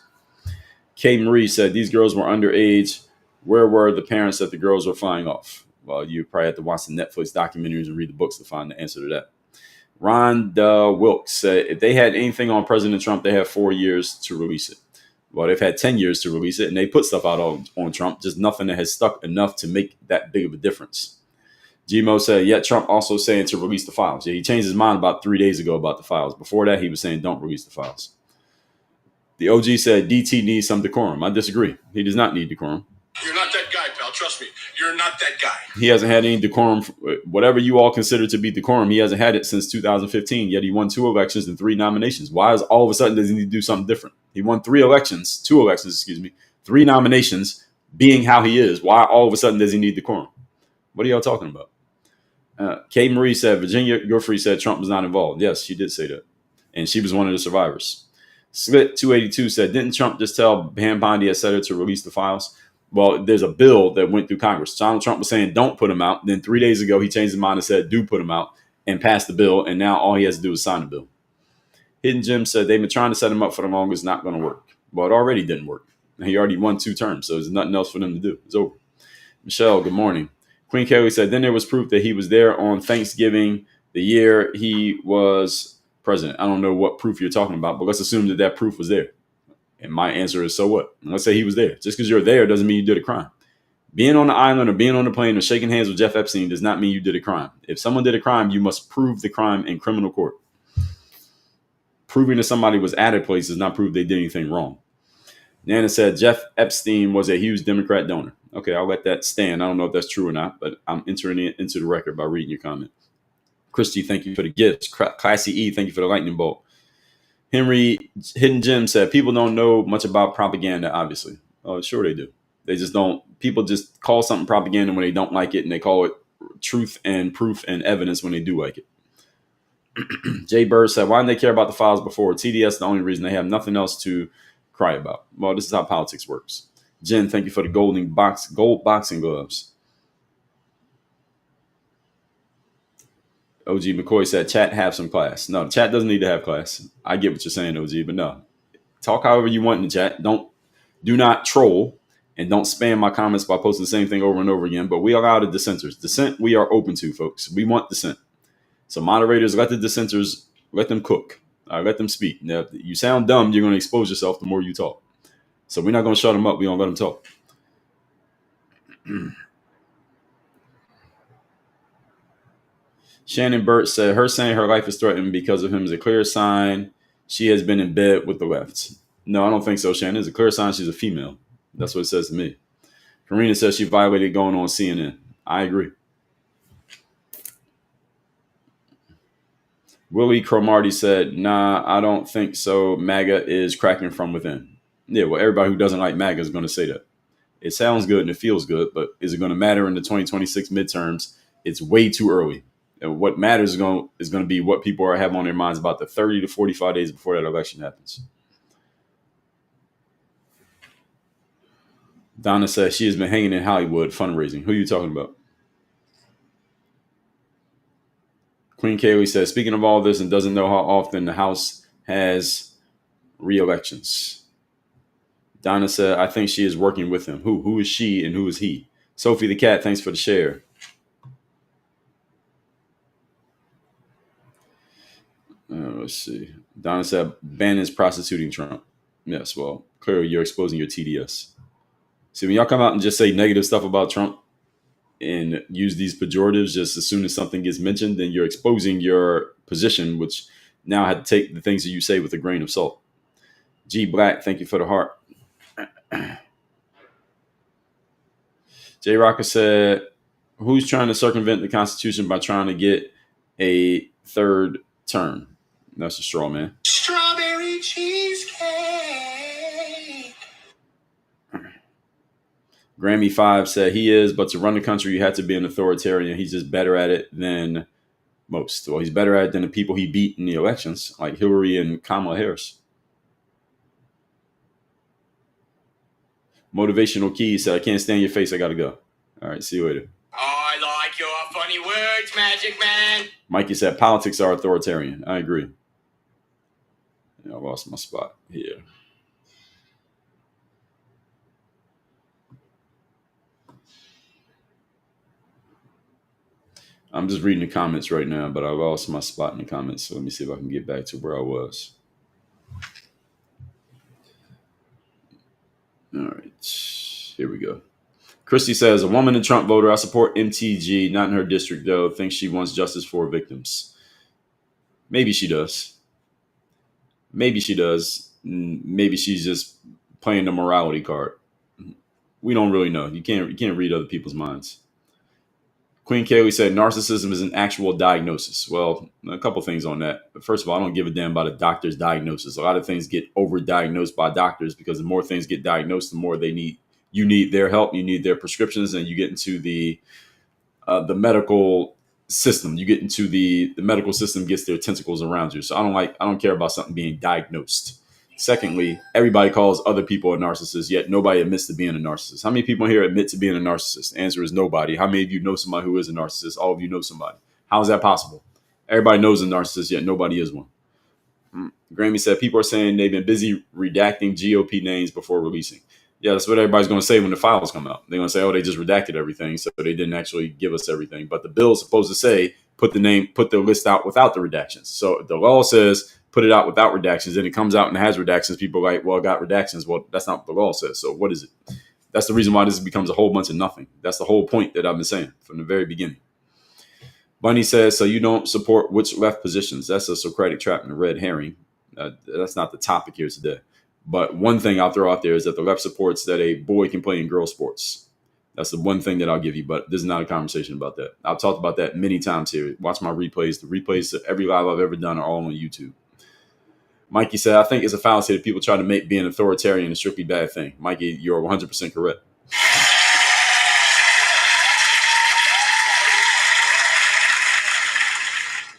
Kay Marie said, these girls were underage. Where were the parents that the girls were flying off? Well, you probably have to watch the Netflix documentaries and read the books to find the answer to that. Rhonda Wilkes said, if they had anything on President Trump, they have 4 years to release it. Well, they've had 10 years to release it, and they put stuff out on Trump, just nothing that has stuck enough to make that big of a difference. Gmo said, yet Trump also saying to release the files. Yeah, he changed his mind about 3 days ago about the files. Before that, he was saying don't release the files. The OG said DT needs some decorum. I disagree. He does not need decorum. You're not that guy, pal. Trust me. You're not that guy. He hasn't had any decorum. Whatever you all consider to be decorum, he hasn't had it since 2015, yet he won 2 elections and 3 nominations. Why is all of a sudden does he need to do something different? He won 2 elections, 3 nominations, being how he is. Why all of a sudden does he need decorum? What are y'all talking about? Kay Marie said, Virginia Giuffre said Trump was not involved. Yes, she did say that. And she was one of the survivors. Slit 282 said, didn't Trump just tell Pam Bondi, et cetera, to release the files? Well, there's a bill that went through Congress. Donald Trump was saying, don't put them out. Then 3 days ago, he changed his mind and said, do put them out, and passed the bill. And now all he has to do is sign the bill. Hidden Jim said, they've been trying to set him up for the longest, not going to work. Well, it already didn't work. He already won 2 terms, so there's nothing else for them to do. It's over. Michelle, good morning. Queen Kelly said, then there was proof that he was there on Thanksgiving, the year he was president. I don't know what proof you're talking about, but let's assume that that proof was there. And my answer is, so what? Let's say he was there. Just because you're there doesn't mean you did a crime. Being on the island or being on the plane or shaking hands with Jeff Epstein does not mean you did a crime. If someone did a crime, you must prove the crime in criminal court. Proving that somebody was at a place does not prove they did anything wrong. Nana said Jeff Epstein was a huge Democrat donor. Okay, I'll let that stand. I don't know if that's true or not, but I'm entering it into the record by reading your comment. Christy, thank you for the gifts. Classy E, thank you for the lightning bolt. Henry Hidden Jim said, people don't know much about propaganda, obviously. Oh, sure they do. They just don't. People just call something propaganda when they don't like it, and they call it truth and proof and evidence when they do like it. Jay Bird said, why didn't they care about the files before? TDS is the only reason. They have nothing else to cry about. Well, this is how politics works. Jen, thank you for the gold boxing gloves. OG McCoy said, chat have some class. No, chat doesn't need to have class. I get what you're saying, OG, but no. Talk however you want in the chat. Don't Do not troll and don't spam my comments by posting the same thing over and over again. But we allow the dissenters. Dissent we are open to, folks. We want dissent. So moderators, let the dissenters, let them cook. Let them speak. Now, if you sound dumb, you're going to expose yourself the more you talk. So we're not going to shut them up. We're going to let them talk. Shannon Burt said, her saying her life is threatened because of him is a clear sign she has been in bed with the left. No, I don't think so, Shannon. It's a clear sign she's a female. That's what it says to me. Karina says she violated going on CNN. I agree. Willie Cromarty said, nah, I don't think so. MAGA is cracking from within. Yeah, well, everybody who doesn't like MAGA is going to say that. It sounds good and it feels good, but is it going to matter in the 2026 midterms? It's way too early. And what matters is going to be what people are having on their minds about the 30 to 45 days before that election happens. Donna says she has been hanging in Hollywood fundraising. Who are you talking about? Queen Kaylee says, speaking of all this and doesn't know how often the House has re-elections. Donna said, I think she is working with him. Who is she and who is he? Sophie the cat, thanks for the share. Let's see. Donna said, Bannon's prostituting Trump. Yes, well, clearly you're exposing your TDS. See, when y'all come out and just say negative stuff about Trump and use these pejoratives just as soon as something gets mentioned, then you're exposing your position, which now had to take the things that you say with a grain of salt. G Black, thank you for the heart. J Rocker said, who's trying to circumvent the Constitution by trying to get a third term? That's a straw man. Strawberry cheesecake. Grammy 5 said he is, but to run the country, you have to be an authoritarian. He's just better at it than most. Well, he's better at it than the people he beat in the elections, like Hillary and Kamala Harris. Motivational Key said, I can't stand your face. I got to go. All right, see you later. I like your funny words, Magic Man. Mikey said, politics are authoritarian. I agree. Yeah, I lost my spot here. I'm just reading the comments right now, but I lost my spot in the comments. So let me see if I can get back to where I was. All right. Here we go. Christy says, a woman and Trump voter. I support MTG, not in her district, though. Thinks she wants justice for victims. Maybe she does. Maybe she does. Maybe she's just playing the morality card. We don't really know. You can't read other people's minds. Queen Kaylee said narcissism is an actual diagnosis. Well, a couple things on that. First of all, I don't give a damn about a doctor's diagnosis. A lot of things get overdiagnosed by doctors because the more things get diagnosed, the more you need their help, you need their prescriptions, and you get into the medical system. You get into the medical system gets their tentacles around you. So I don't care about something being diagnosed. Secondly, everybody calls other people a narcissist, yet nobody admits to being a narcissist. How many people here admit to being a narcissist? The answer is nobody. How many of you know somebody who is a narcissist? All of you know somebody. How is that possible? Everybody knows a narcissist, yet nobody is one. Grammy said people are saying they've been busy redacting GOP names before releasing. Yeah, that's what everybody's going to say when the files come out. They're going to say, oh, they just redacted everything, so they didn't actually give us everything. But the bill is supposed to say, put the list out without the redactions. So the law says, put it out without redactions. Then it comes out and it has redactions. People are like, well, it got redactions. Well, that's not what the law says. So what is it? That's the reason why this becomes a whole bunch of nothing. That's the whole point that I've been saying from the very beginning. Bunny says, so you don't support which left positions? That's a Socratic trap and a red herring. That's not the topic here today. But one thing I'll throw out there is that the left supports that a boy can play in girl sports. That's the one thing that I'll give you, but this is not a conversation about that. I've talked about that many times here. Watch my replays. The replays of every live I've ever done are all on YouTube. Mikey said, I think it's a fallacy that people try to make being authoritarian a strictly bad thing. Mikey, you're 100% correct.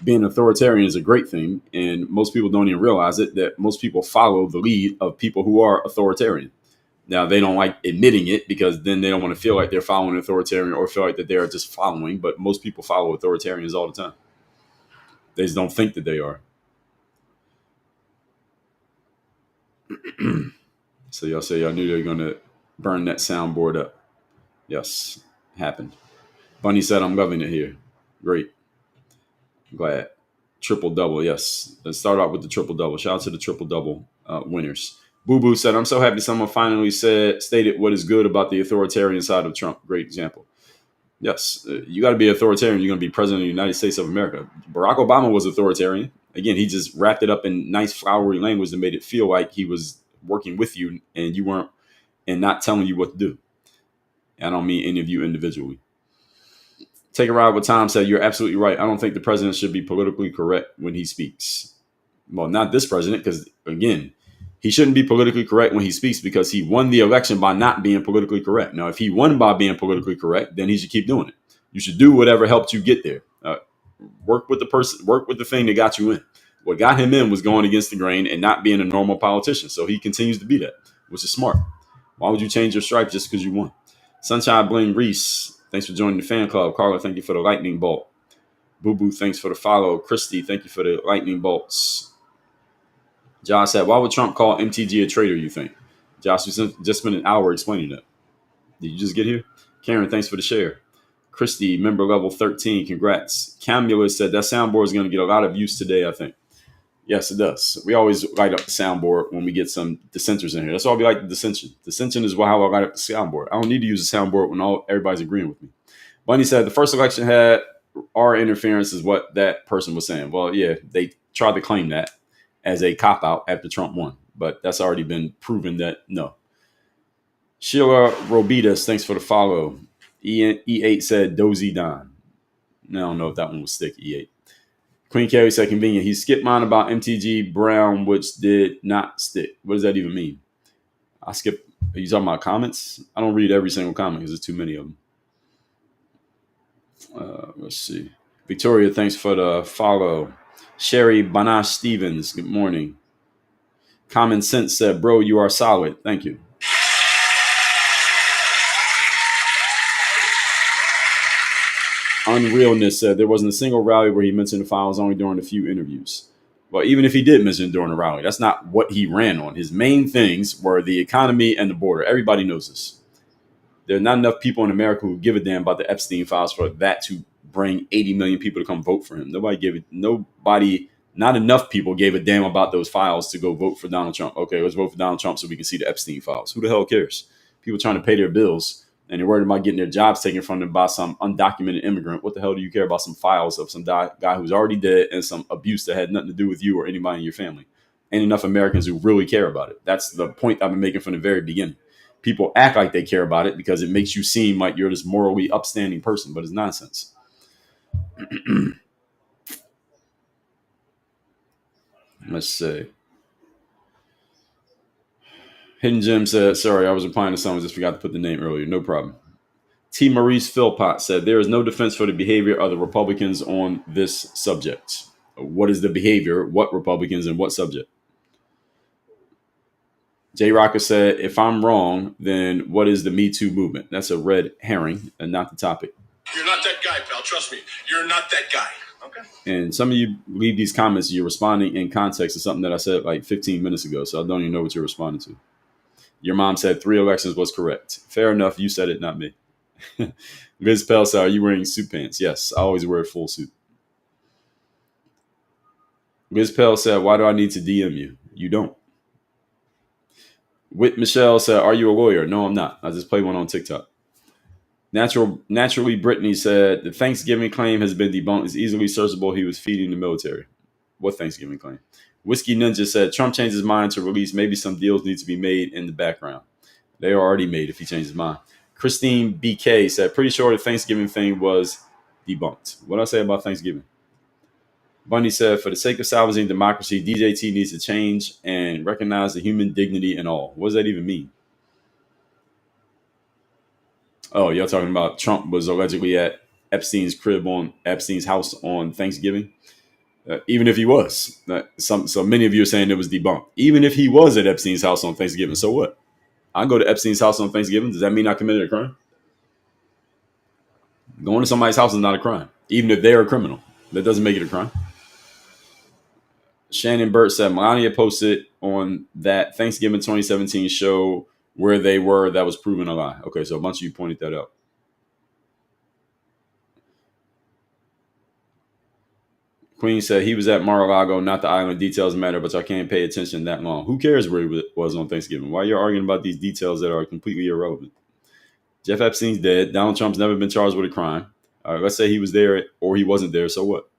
Being authoritarian is a great thing, and most people don't even realize it, that most people follow the lead of people who are authoritarian. Now, they don't like admitting it because then they don't want to feel like they're following an authoritarian or feel like that they're just following, but most people follow authoritarians all the time. They just don't think that they are. So y'all say y'all knew they were going to burn that soundboard up. Yes, happened. Bunny said, I'm loving it here. Great. Glad. Triple double. Yes. Let's start out with the triple double. Shout out to the triple double winners. Boo Boo said, I'm so happy someone finally stated what is good about the authoritarian side of Trump. Great example. Yes. You got to be authoritarian. You're going to be president of the United States of America. Barack Obama was authoritarian. Again, he just wrapped it up in nice flowery language and made it feel like he was working with you and you weren't, and not telling you what to do. I don't mean any of you individually. Take a ride with Tom said, you're absolutely right. I don't think the president should be politically correct when he speaks. Well, not this president, because, again, he shouldn't be politically correct when he speaks because he won the election by not being politically correct. Now, if he won by being politically correct, then he should keep doing it. You should do whatever helped you get there. Work with the thing that got you in. What got him in was going against the grain and not being a normal politician. So he continues to be that, which is smart. Why would you change your stripe just because you won? Sunshine Bling Reese, thanks for joining the fan club. Carla, thank you for the lightning bolt. Boo Boo, thanks for the follow. Christy, thank you for the lightning bolts. Josh said, why would Trump call MTG a traitor, you think? Josh, you just spent an hour explaining that. Did you just get here? Karen, thanks for the share. Christy, member level 13, congrats. Camula said, that soundboard is going to get a lot of use today, I think. Yes, it does. We always light up the soundboard when we get some dissenters in here. That's why we like the dissension. Dissension is how I light up the soundboard. I don't need to use a soundboard when everybody's agreeing with me. Bunny said the first election had our interference is what that person was saying. Well, yeah, they tried to claim that as a cop-out after Trump won. But that's already been proven that no. Sheila Robidas, thanks for the follow. E8 said Dozy Don. I don't know if that one was stick, E8. Queen Carrie said convenient. He skipped mine about MTG Brown, which did not stick. What does that even mean? I skip. Are you talking about comments? I don't read every single comment because there's too many of them. Let's see. Victoria, thanks for the follow. Sherry Banash Stevens, good morning. Common Sense said, bro, you are solid. Thank you. Unrealness said there wasn't a single rally where he mentioned the files, only during a few interviews. Well, even if he did mention it during a rally, that's not what he ran on. His main things were the economy and the border. Everybody knows this. There are not enough people in America who give a damn about the Epstein files for that to bring 80 million people to come vote for him. Not enough people gave a damn about those files to go vote for Donald Trump. Okay, let's vote for Donald Trump so we can see the Epstein files. Who the hell cares? People trying to pay their bills and they're worried about getting their jobs taken from them by some undocumented immigrant. What the hell do you care about some files of some guy who's already dead and some abuse that had nothing to do with you or anybody in your family? Ain't enough Americans who really care about it. That's the point I've been making from the very beginning. People act like they care about it because it makes you seem like you're this morally upstanding person, but it's nonsense. Let's see. Hidden Gem said, sorry, I was replying to someone, just forgot to put the name earlier. No problem. T. Maurice Philpott said, there is no defense for the behavior of the Republicans on this subject. What is the behavior? What Republicans and what subject? Jay Rocker said, if I'm wrong, then what is the Me Too movement? That's a red herring and not the topic. You're not that guy, pal. Trust me. You're not that guy. Okay. And some of you leave these comments, you're responding in context to something that I said like 15 minutes ago. So I don't even know what you're responding to. Your mom said 3 elections was correct. Fair enough. You said it, not me. Liz Pell said, are you wearing suit pants? Yes, I always wear a full suit. Liz Pell said, why do I need to DM you? You don't. Whit Michelle said, are you a lawyer? No, I'm not. I just play one on TikTok. Naturally, Brittany said, the Thanksgiving claim has been debunked. It's easily searchable. He was feeding the military. What Thanksgiving claim? Whiskey Ninja said, Trump changed his mind to release. Maybe some deals need to be made in the background. They are already made if he changed his mind. Christine BK said, pretty sure the Thanksgiving thing was debunked. What did I say about Thanksgiving? Bunny said, for the sake of salvaging democracy, DJT needs to change and recognize the human dignity and all. What does that even mean? Oh, y'all talking about Trump was allegedly at Epstein's house on Thanksgiving? Even if he was. So many of you are saying it was debunked. Even if he was at Epstein's house on Thanksgiving, so what? I go to Epstein's house on Thanksgiving. Does that mean I committed a crime? Going to somebody's house is not a crime. Even if they're a criminal. That doesn't make it a crime. Shannon Burt said Melania posted on that Thanksgiving 2017 show where they were. That was proven a lie. Okay, so a bunch of you pointed that out. Queen said he was at Mar-a-Lago, not the island. Details matter, but I can't pay attention that long. Who cares where he was on Thanksgiving? Why are you arguing about these details that are completely irrelevant? Jeff Epstein's dead. Donald Trump's never been charged with a crime. Let's say he was there or he wasn't there. So what?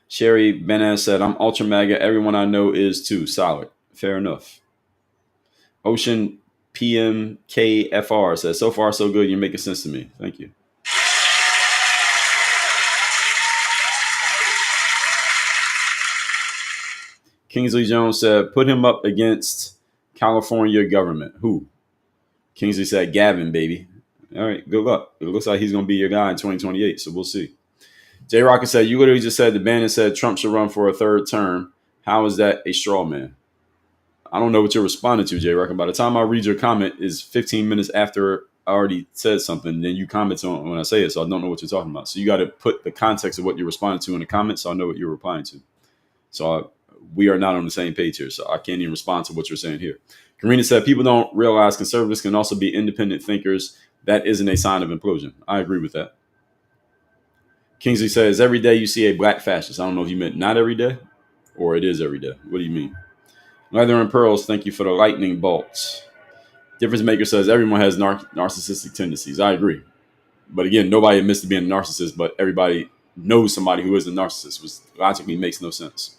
Sherry Benas said, I'm ultra MAGA. Everyone I know is too. Solid. Fair enough. Ocean PMKFR says, so far so good. You're making sense to me. Thank you. Kingsley Jones said, put him up against California government. Who? Kingsley said, Gavin, baby. All right, good luck. It looks like he's going to be your guy in 2028, so we'll see. J. Rocket said, you literally just said the Bannon said Trump should run for a third term. How is that a straw man? I don't know what you're responding to, J. Rocket. By the time I read your comment is 15 minutes after I already said something, then you comment on when I say it, so I don't know what you're talking about. So you got to put the context of what you're responding to in the comments so I know what you're replying to. So we are not on the same page here, so I can't even respond to what you're saying here. Karina said, people don't realize conservatives can also be independent thinkers. That isn't a sign of implosion. I agree with that. Kingsley says, every day you see a black fascist. I don't know if you meant not every day or it is every day. What do you mean? Leather and Pearls, thank you for the lightning bolts. Difference Maker says, everyone has narcissistic tendencies. I agree. But again, nobody admits to being a narcissist, but everybody knows somebody who is a narcissist, which logically makes no sense.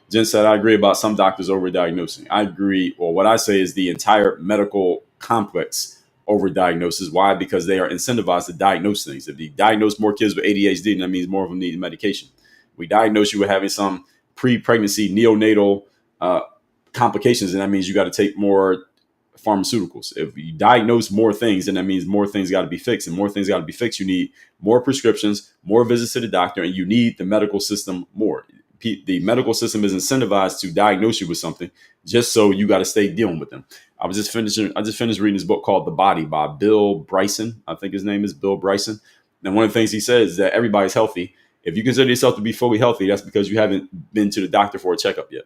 Jen said, I agree about some doctors overdiagnosing. I agree. Well, what I say is the entire medical complex overdiagnoses. Why? Because they are incentivized to diagnose things. If you diagnose more kids with ADHD, then that means more of them need medication. We diagnose you with having some pre-pregnancy neonatal complications, and that means you got to take more pharmaceuticals. If you diagnose more things, then that means more things got to be fixed, and more things got to be fixed. You need more prescriptions, more visits to the doctor, and you need the medical system more. The medical system is incentivized to diagnose you with something just so you got to stay dealing with them. I just finished reading this book called The Body by Bill Bryson. I think his name is Bill Bryson. And one of the things he says is that everybody's healthy. If you consider yourself to be fully healthy, that's because you haven't been to the doctor for a checkup yet.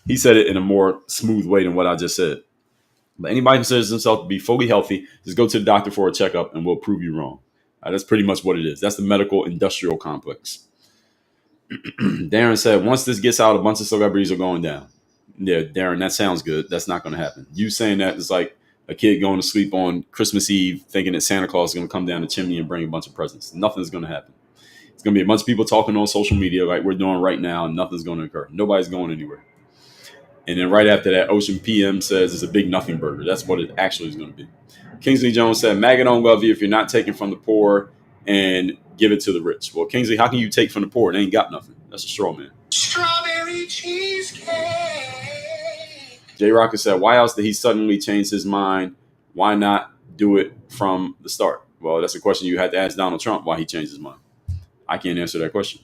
He said it in a more smooth way than what I just said. But anybody who considers himself to be fully healthy, just go to the doctor for a checkup and we'll prove you wrong. That's pretty much what it is. That's the medical industrial complex. Darren said, once this gets out, a bunch of celebrities are going down. Yeah, Darren, that sounds good. That's not going to happen. You saying that is like a kid going to sleep on Christmas Eve thinking that Santa Claus is going to come down the chimney and bring a bunch of presents. Nothing's going to happen. It's going to be a bunch of people talking on social media like we're doing right now, and nothing's going to occur. Nobody's going anywhere. And then right after that, Ocean PM says it's a big nothing burger. That's what it actually is going to be. Kingsley Jones said, MAGA don't love you if you're not taking from the poor and give it to the rich. Well, Kingsley, how can you take from the poor? They ain't got nothing. That's a straw man. Strawberry cheesecake. J. Rocket said, why else did he suddenly change his mind? Why not do it from the start? Well, that's a question you had to ask Donald Trump why he changed his mind. I can't answer that question.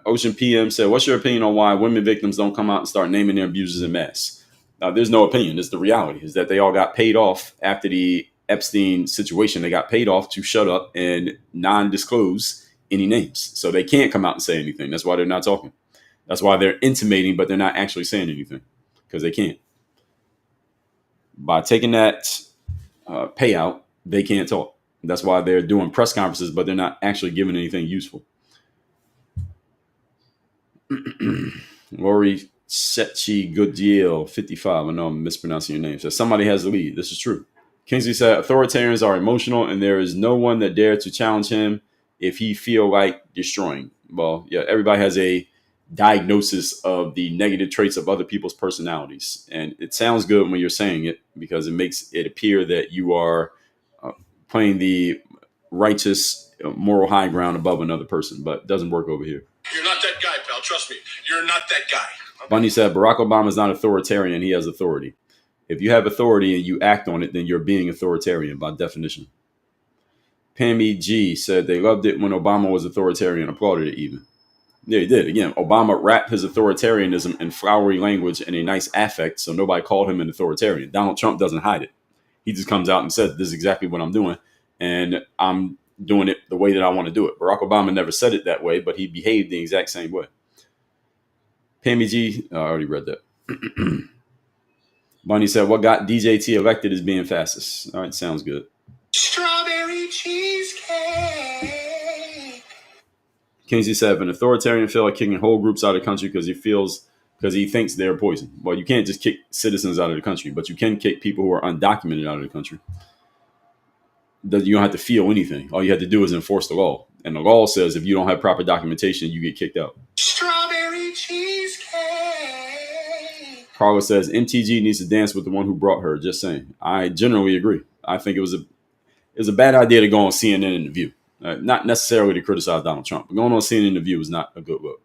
Ocean PM said, what's your opinion on why women victims don't come out and start naming their abusers en masse? Now, there's no opinion. It's the reality is that they all got paid off after the Epstein situation. They got paid off to shut up and non-disclose any names. So they can't come out and say anything. That's why they're not talking. That's why they're intimating, but they're not actually saying anything because they can't. By taking that payout, they can't talk. That's why they're doing press conferences, but they're not actually giving anything useful. Lori Setchi Goodyear, 55. I know I'm mispronouncing your name. Says somebody has the lead. This is true. Kingsley said authoritarians are emotional, and there is no one that dare to challenge him if he feel like destroying. Well, yeah, everybody has a diagnosis of the negative traits of other people's personalities, and it sounds good when you're saying it because it makes it appear that you are playing the righteous moral high ground above another person, but it doesn't work over here. You're not that guy, pal. Trust me. You're not that guy. Okay. Bunny said Barack Obama is not authoritarian. He has authority. If you have authority and you act on it, then you're being authoritarian by definition. Pammy G said they loved it when Obama was authoritarian, applauded it even. Yeah, he did. Again, Obama wrapped his authoritarianism in flowery language and a nice affect, so nobody called him an authoritarian. Donald Trump doesn't hide it. He just comes out and says, this is exactly what I'm doing. And I'm doing it the way that I want to do it. Barack Obama never said it that way, but he behaved the exact same way. Pammy G, I already read that. Bunny said, what got DJT elected is being fastest. All right, sounds good. Strawberry cheesecake. Kingsley said, if an authoritarian feel like kicking whole groups out of the country because he thinks they're poison. Well, you can't just kick citizens out of the country, but you can kick people who are undocumented out of the country. You don't have to feel anything. All you have to do is enforce the law. And the law says if you don't have proper documentation, you get kicked out. Strawberry cheesecake. Carla says, MTG needs to dance with the one who brought her. Just saying. I generally agree. I think it was a bad idea to go on CNN and The View. Not necessarily to criticize Donald Trump, but going on CNN and The View is not a good look.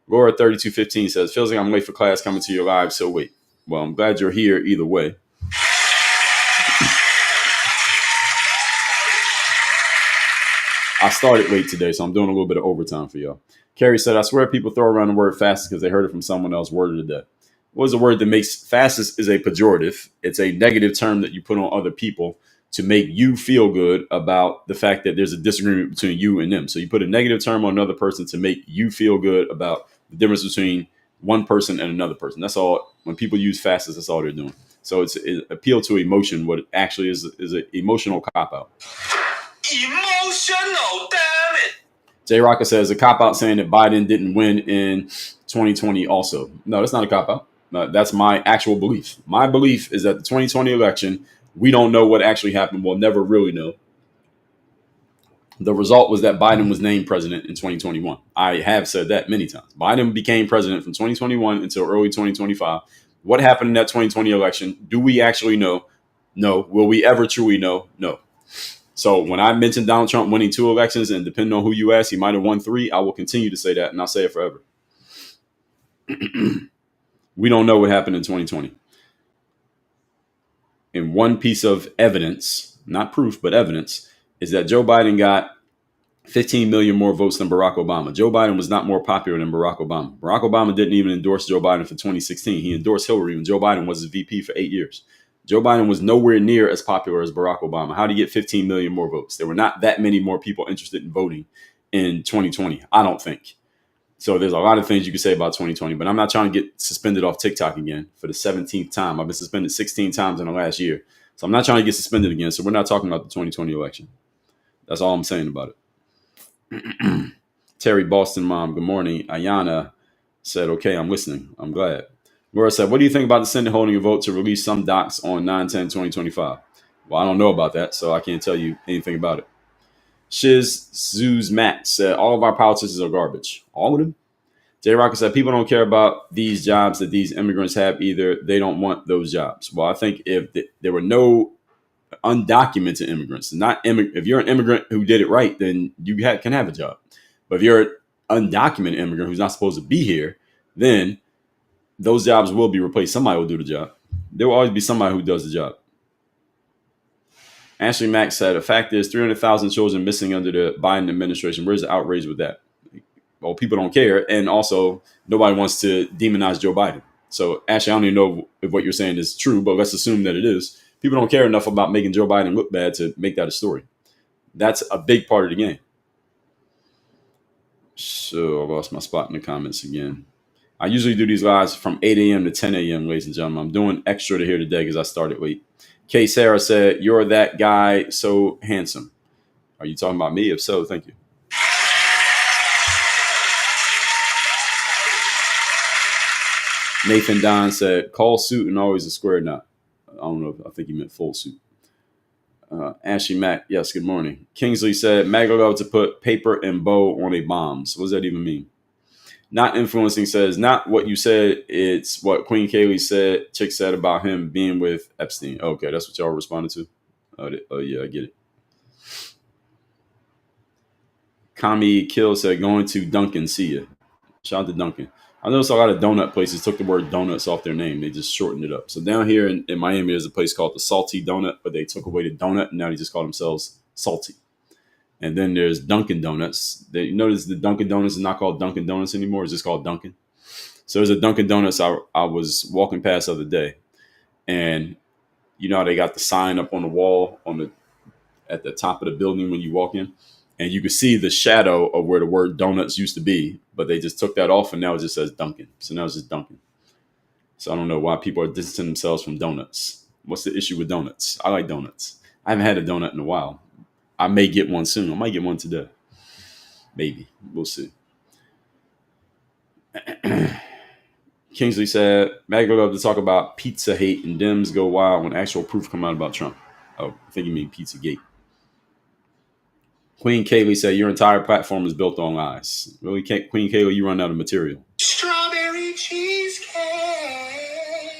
Laura 3215 says, feels like I'm late for class coming to your live, so wait. Well, I'm glad you're here either way. I started late today, so I'm doing a little bit of overtime for y'all. Carrie said, I swear people throw around the word fastest because they heard it from someone else. Word of the day. What is a word that makes fastest is a pejorative. It's a negative term that you put on other people to make you feel good about the fact that there's a disagreement between you and them. So you put a negative term on another person to make you feel good about the difference between one person and another person. That's all. When people use fastest, that's all they're doing. So it's appeal to emotion. What it actually is an emotional cop-out. Emotional, damn it. Jay Rocker says a cop-out saying that Biden didn't win in 2020 also. No, that's not a cop-out. That's my actual belief. My belief is that the 2020 election, we don't know what actually happened. We'll never really know. The result was that Biden was named president in 2021. I have said that many times. Biden became president from 2021 until early 2025. What happened in that 2020 election? Do we actually know? No. Will we ever truly know? No. So when I mentioned Donald Trump winning 2 elections, and depending on who you ask, he might have won 3, I will continue to say that, and I'll say it forever. We don't know what happened in 2020. And one piece of evidence, not proof, but evidence, is that Joe Biden got 15 million more votes than Barack Obama. Joe Biden was not more popular than Barack Obama. Barack Obama didn't even endorse Joe Biden for 2016. He endorsed Hillary when Joe Biden was his VP for 8 years. Joe Biden was nowhere near as popular as Barack Obama. How did he get 15 million more votes? There were not that many more people interested in voting in 2020, I don't think. So there's a lot of things you could say about 2020, but I'm not trying to get suspended off TikTok again for the 17th time. I've been suspended 16 times in the last year. So I'm not trying to get suspended again. So we're not talking about the 2020 election. That's all I'm saying about it. Terry Boston Mom, good morning. Ayana said, okay, I'm listening. I'm glad. Laura said, what do you think about the Senate holding a vote to release some docs on 9/10/2025? Well, I don't know about that, so I can't tell you anything about it. Shiz Zeus Matt said, all of our politicians are garbage. All of them? Jay Rocker said, people don't care about these jobs that these immigrants have either. They don't want those jobs. Well, I think if there were no undocumented immigrants, if you're an immigrant who did it right, then you can have a job. But if you're an undocumented immigrant who's not supposed to be here, then those jobs will be replaced. Somebody will do the job. There will always be somebody who does the job. Ashley Mack said, the fact is 300,000 children missing under the Biden administration. Where's the outrage with that? Well, people don't care. And also, nobody wants to demonize Joe Biden. So, Ashley, I don't even know if what you're saying is true, but let's assume that it is. People don't care enough about making Joe Biden look bad to make that a story. That's a big part of the game. So, I lost my spot in the comments again. I usually do these lives from 8 a.m. to 10 a.m., ladies and gentlemen. I'm doing extra to here today because I started late. Kay Sarah said, you're that guy so handsome. Are you talking about me? If so, thank you. Nathan Don said, call suit and always a square knot. I don't know. I think he meant full suit. Ashley Mack, yes, good morning. Kingsley said, MAGA love to put paper and bow on a bomb. So what does that even mean? Not influencing says, not what you said, it's what Queen Kaylee said, Chick said about him being with Epstein. Okay, that's what y'all responded to? Oh yeah, I get it. Kami Kill said, going to Dunkin', see ya. Shout out to Dunkin'. I noticed a lot of donut places took the word donuts off their name. They just shortened it up. So down here in Miami, there's a place called the Salty Donut, but they took away the donut, and now they just call themselves Salty. And then there's Dunkin' Donuts. You notice the Dunkin' Donuts is not called Dunkin' Donuts anymore. It's just called Dunkin'. So there's a Dunkin' Donuts I was walking past the other day. And you know how they got the sign up on the wall at the top of the building when you walk in? And you can see the shadow of where the word donuts used to be, but they just took that off and now it just says Dunkin'. So now it's just Dunkin'. So I don't know why people are distancing themselves from donuts. What's the issue with donuts? I like donuts. I haven't had a donut in a while. I may get one soon. I might get one today. Maybe. We'll see. Kingsley said, Mag would love to talk about pizza hate and Dems go wild when actual proof come out about Trump. Oh, I think you mean Pizzagate. Queen Kaylee said, your entire platform is built on lies. Really, Queen Kaylee, you run out of material. Strawberry cheesecake.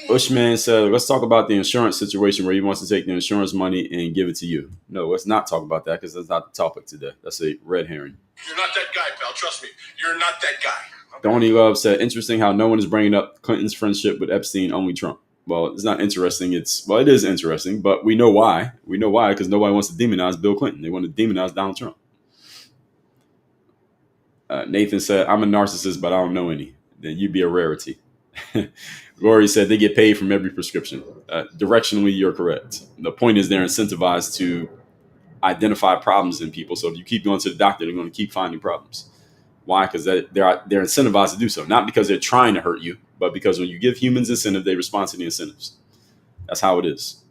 Ushman said, let's talk about the insurance situation where he wants to take the insurance money and give it to you. No, let's not talk about that because that's not the topic today. That's a red herring. You're not that guy, pal. Trust me. You're not that guy. Donnie Love said, interesting how no one is bringing up Clinton's friendship with Epstein, only Trump. Well, it's not interesting. It is interesting, but we know why. We know why because nobody wants to demonize Bill Clinton. They want to demonize Donald Trump. Nathan said, I'm a narcissist, but I don't know any. Then you'd be a rarity. Lori said, they get paid from every prescription. Directionally, you're correct. The point is they're incentivized to identify problems in people. So if you keep going to the doctor, they're going to keep finding problems. Why? Because they're incentivized to do so. Not because they're trying to hurt you, but because when you give humans incentive, they respond to the incentives. That's how it is.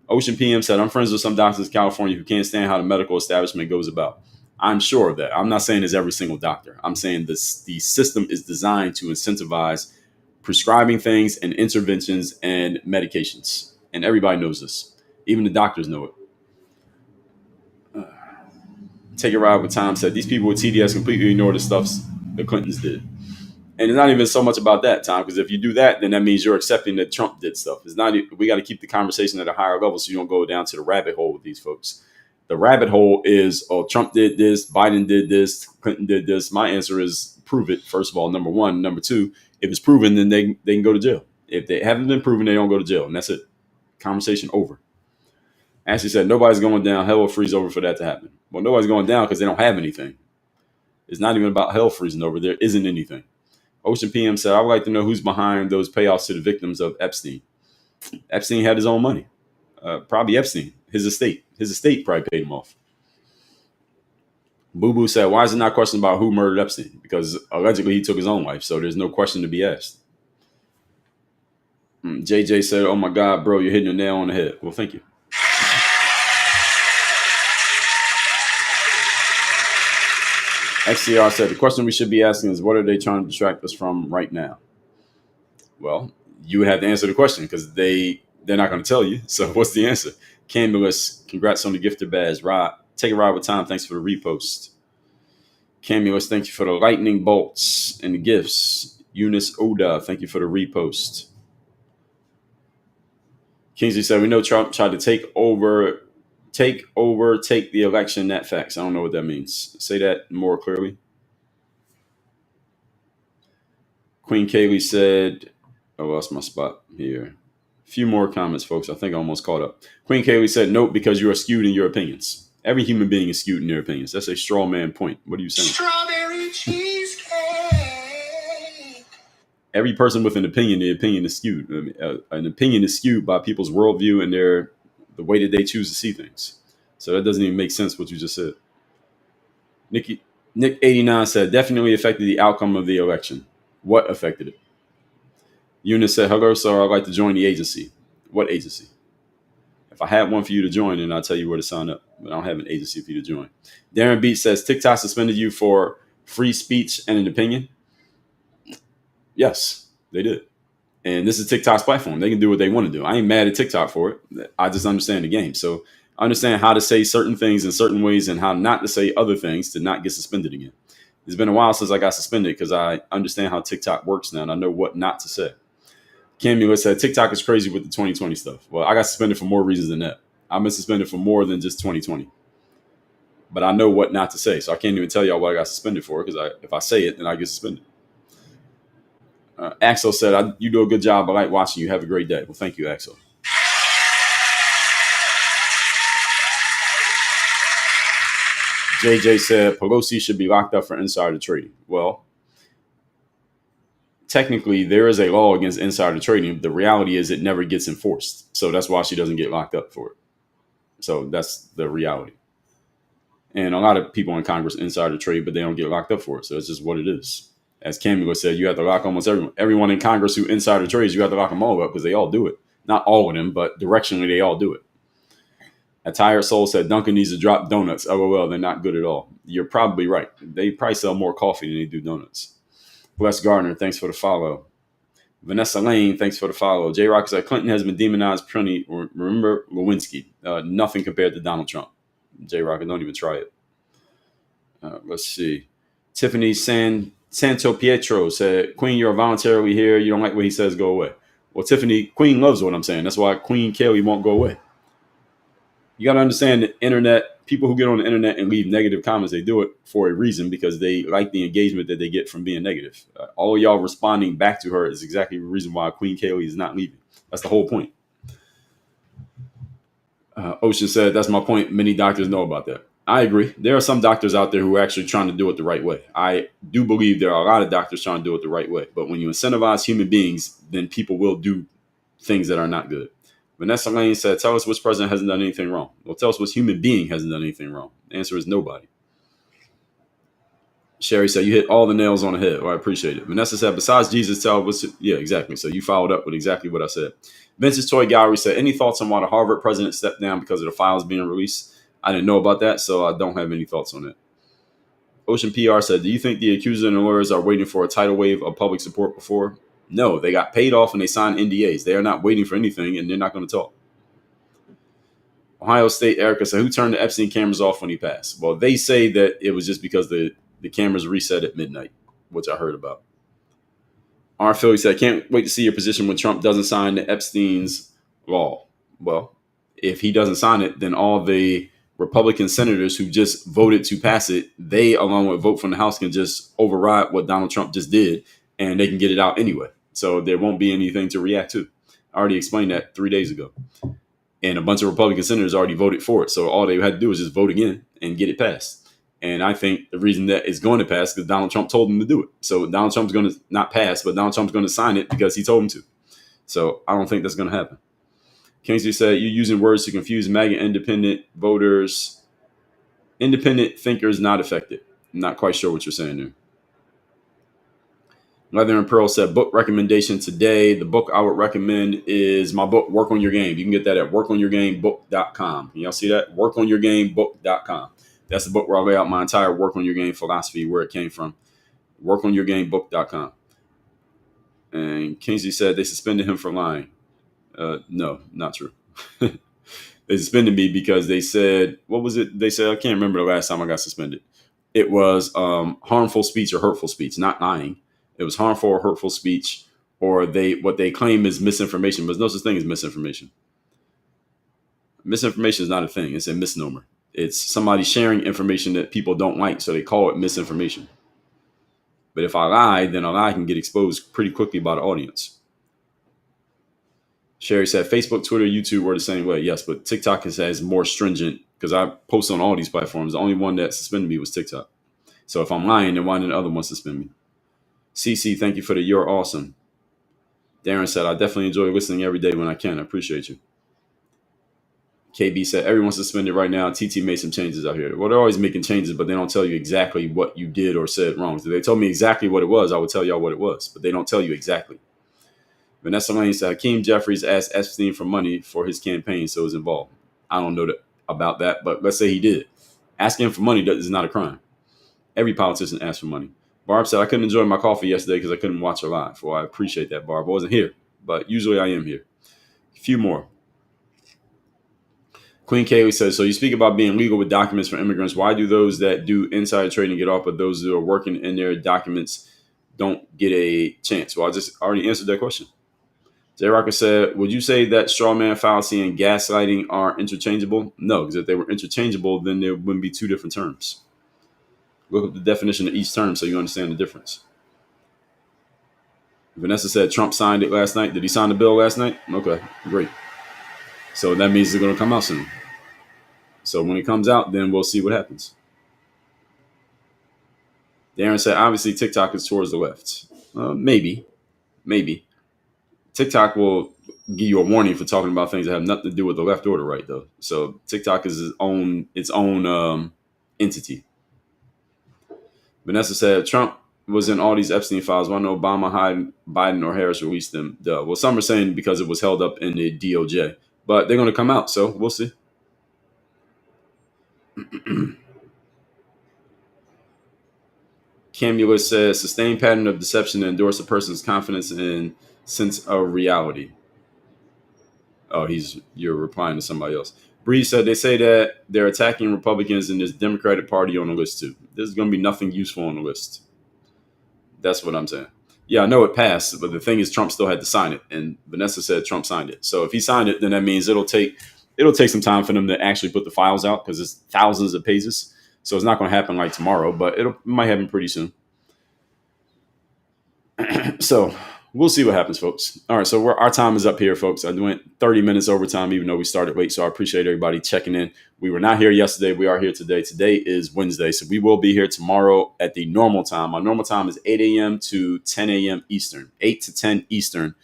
Ocean PM said, I'm friends with some doctors in California who can't stand how the medical establishment goes about. I'm sure of that. I'm not saying it's every single doctor. I'm saying the system is designed to incentivize prescribing things and interventions and medications. And everybody knows this. Even the doctors know it. Take a Ride with Tom said, these people with TDS completely ignore the stuff the Clintons did. And it's not even so much about that, Tom, because if you do that, then that means you're accepting that Trump did stuff. It's not. We got to keep the conversation at a higher level so you don't go down to the rabbit hole with these folks. The rabbit hole is, oh, Trump did this, Biden did this, Clinton did this. My answer is prove it, first of all, number one. Number two, if it's proven, then they can go to jail. If they haven't been proven, they don't go to jail. And that's it. Conversation over. Ashley said, nobody's going down. Hell will freeze over for that to happen. Well, nobody's going down because they don't have anything. It's not even about hell freezing over. There isn't anything. Ocean PM said, I would like to know who's behind those payoffs to the victims of Epstein. Epstein had his own money. Probably Epstein, his estate. His estate probably paid him off. Boo Boo said, why is it not question about who murdered Epstein? Because allegedly he took his own life, so there's no question to be asked. JJ said, oh my God, bro, you're hitting the nail on the head. Well, thank you. XCR said, the question we should be asking is, what are they trying to distract us from right now? Well, you have to answer the question because they're not going to tell you. So what's the answer? Camulus, congrats on the gifted badge. Take a ride with Tom. Thanks for the repost. Camulus, thank you for the lightning bolts and the gifts. Eunice Oda, thank you for the repost. Kingsley said, we know Trump tried to take the election. That facts. I don't know what that means. Say that more clearly. Queen Kaylee said, I lost my spot here. A few more comments, folks. I think I almost caught up. Queen Kaylee said, nope, because you are skewed in your opinions. Every human being is skewed in their opinions. That's a straw man point. What are you saying? Strawberry cheesecake. Every person with an opinion, the opinion is skewed. An opinion is skewed by people's worldview and the way that they choose to see things. So that doesn't even make sense what you just said. Nick89 said, definitely affected the outcome of the election. What affected it? Eunice said, hello, sir, I'd like to join the agency. What agency? If I had one for you to join, then I'll tell you where to sign up. But I don't have an agency for you to join. Darren Beach says, TikTok suspended you for free speech and an opinion? Yes, they did. And this is TikTok's platform. They can do what they want to do. I ain't mad at TikTok for it. I just understand the game. So I understand how to say certain things in certain ways and how not to say other things to not get suspended again. It's been a while since I got suspended because I understand how TikTok works now and I know what not to say. Camula said, TikTok is crazy with the 2020 stuff. Well, I got suspended for more reasons than that. I've been suspended for more than just 2020. But I know what not to say. So I can't even tell y'all what I got suspended for because if I say it, then I get suspended. Axel said, you do a good job. I like watching you. Have a great day. Well, thank you, Axel. JJ said, Pelosi should be locked up for insider trading. Well, technically, there is a law against insider trading. The reality is it never gets enforced. So that's why she doesn't get locked up for it. So that's the reality. And a lot of people in Congress insider trade, but they don't get locked up for it. So it's just what it is. As Camilo said, you have to lock almost everyone in Congress who insider trades. You have to lock them all up because they all do it. Not all of them, but directionally they all do it. A tired soul said Dunkin' needs to drop donuts. LOL, they're not good at all. You're probably right. They probably sell more coffee than they do donuts. Bless Gardner, thanks for the follow. Vanessa Lane, thanks for the follow. J Rock said Clinton has been demonized plenty. Remember Lewinsky. Nothing compared to Donald Trump. J Rock, don't even try it. Let's see. Tiffany Santo Pietro said, Queen, you're voluntarily here. You don't like what he says, go away. Well, Tiffany, Queen loves what I'm saying. That's why Queen Kelly won't go away. You got to understand the internet, people who get on the internet and leave negative comments, they do it for a reason because they like the engagement that they get from being negative. All y'all responding back to her is exactly the reason why Queen Kelly is not leaving. That's the whole point. Ocean said, that's my point. Many doctors know about that. I agree. There are some doctors out there who are actually trying to do it the right way. I do believe there are a lot of doctors trying to do it the right way. But when you incentivize human beings, then people will do things that are not good. Vanessa Lane said, tell us which president hasn't done anything wrong. Well, tell us which human being hasn't done anything wrong. The answer is nobody. Sherry said, you hit all the nails on the head. Well, I appreciate it. Vanessa said, besides Jesus, tell us. Yeah, exactly. So you followed up with exactly what I said. Vince's Toy Gallery said, any thoughts on why the Harvard president stepped down because of the files being released? I didn't know about that, so I don't have any thoughts on it. Ocean PR said, do you think the accuser and the lawyers are waiting for a tidal wave of public support before? No, they got paid off and they signed NDAs. They are not waiting for anything, and they're not going to talk. Ohio State Erica said, who turned the Epstein cameras off when he passed? Well, they say that it was just because the cameras reset at midnight, which I heard about. R. Philly said, can't wait to see your position when Trump doesn't sign the Epstein's law. Well, if he doesn't sign it, then all the Republican senators who just voted to pass it, they, along with vote from the House, can just override what Donald Trump just did, and they can get it out anyway. So there won't be anything to react to. I already explained that 3 days ago. And a bunch of Republican senators already voted for it. So all they had to do is just vote again and get it passed. And I think the reason that it's going to pass is because Donald Trump told them to do it. So Donald Trump's going to not pass, but Donald Trump's going to sign it because he told him to. So I don't think that's going to happen. Kingsley said, you're using words to confuse MAGA independent voters. Independent thinkers not affected. I'm not quite sure what you're saying there. Leather and Pearl said, book recommendation today. The book I would recommend is my book, Work on Your Game. You can get that at workonyourgamebook.com. Can y'all see that? Workonyourgamebook.com. That's the book where I lay out my entire Work on Your Game philosophy, where it came from. Workonyourgamebook.com. And Kingsley said they suspended him for lying. No, not true. They suspended me because they said, what was it? They said, I can't remember the last time I got suspended. It was harmful speech or hurtful speech, not lying. It was harmful or hurtful speech, or what they claim is misinformation, but there's no such thing as misinformation. Misinformation is not a thing. It's a misnomer. It's somebody sharing information that people don't like, so they call it misinformation. But if I lie, then a lie can get exposed pretty quickly by the audience. Sherry said, Facebook, Twitter, YouTube were the same way. Yes, but TikTok has more stringent, because I post on all these platforms. The only one that suspended me was TikTok. So if I'm lying, then why didn't the other one suspend me? CC, thank you for the you're awesome. Darren said, I definitely enjoy listening every day when I can. I appreciate you. KB said, everyone's suspended right now. TT made some changes out here. Well, they're always making changes, but they don't tell you exactly what you did or said wrong. If they told me exactly what it was, I would tell y'all what it was, but they don't tell you exactly. Vanessa Lane said, Hakeem Jeffries asked Epstein for money for his campaign, so he's involved. I don't know about that, but let's say he did. Asking for money is not a crime. Every politician asks for money. Barb said, I couldn't enjoy my coffee yesterday because I couldn't watch her live. Well, I appreciate that, Barb. I wasn't here, but usually I am here. A few more. Queen Kaylee says, so you speak about being legal with documents for immigrants. Why do those that do insider trading get off, but those who are working in their documents don't get a chance? Well, I just already answered that question. J. Rocker said, would you say that straw man fallacy and gaslighting are interchangeable? No, because if they were interchangeable, then there wouldn't be two different terms. Look up the definition of each term so you understand the difference. Vanessa said Trump signed it last night. Did he sign the bill last night? Okay, great. So that means it's going to come out soon. So when it comes out, then we'll see what happens. Darren said, obviously TikTok is towards the left. Maybe. TikTok will give you a warning for talking about things that have nothing to do with the left or the right, though. So TikTok is its own entity. Vanessa said, Trump was in all these Epstein files. Why no Obama, Biden, or Harris released them? Duh. Well, some are saying because it was held up in the DOJ. But they're going to come out, so we'll see. Camulus says, sustained pattern of deception to endorse a person's confidence and sense of reality. Oh, you're replying to somebody else. Bree said, they say that they're attacking Republicans in this Democratic Party on the list too. There's going to be nothing useful on the list. That's what I'm saying. Yeah, I know it passed, but the thing is Trump still had to sign it. And Vanessa said Trump signed it. So if he signed it, then that means it'll take some time for them to actually put the files out because it's thousands of pages. So it's not going to happen like tomorrow, but it might happen pretty soon. So we'll see what happens, folks. All right, so our time is up here, folks. I went 30 minutes overtime, even though we started late. So I appreciate everybody checking in. We were not here yesterday. We are here today. Today is Wednesday, so we will be here tomorrow at the normal time. My normal time is 8 a.m. to 10 a.m. Eastern, 8 to 10 Eastern.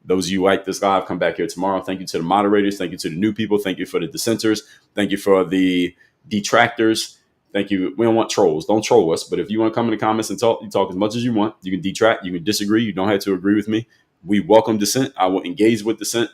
Those of you who like this live, come back here tomorrow. Thank you to the moderators. Thank you to the new people. Thank you for the dissenters. Thank you for the detractors. Thank you. We don't want trolls. Don't troll us. But if you want to come in the comments and talk, you talk as much as you want. You can detract. You can disagree. You don't have to agree with me. We welcome dissent. I will engage with dissent.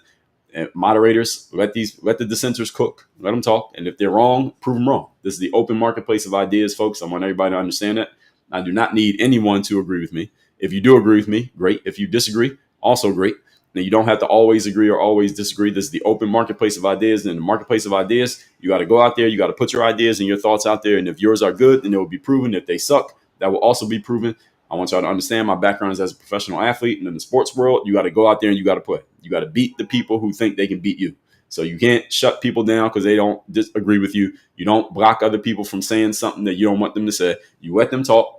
And moderators, let the dissenters cook. Let them talk. And if they're wrong, prove them wrong. This is the open marketplace of ideas, folks. I want everybody to understand that. I do not need anyone to agree with me. If you do agree with me, great. If you disagree, also great. Now, you don't have to always agree or always disagree. This is the open marketplace of ideas. And in the marketplace of ideas, you got to go out there. You got to put your ideas and your thoughts out there. And if yours are good, then it will be proven. If they suck, that will also be proven. I want y'all to understand my background is as a professional athlete. And in the sports world, you got to go out there and you got to play. You got to beat the people who think they can beat you. So you can't shut people down because they don't disagree with you. You don't block other people from saying something that you don't want them to say. You let them talk.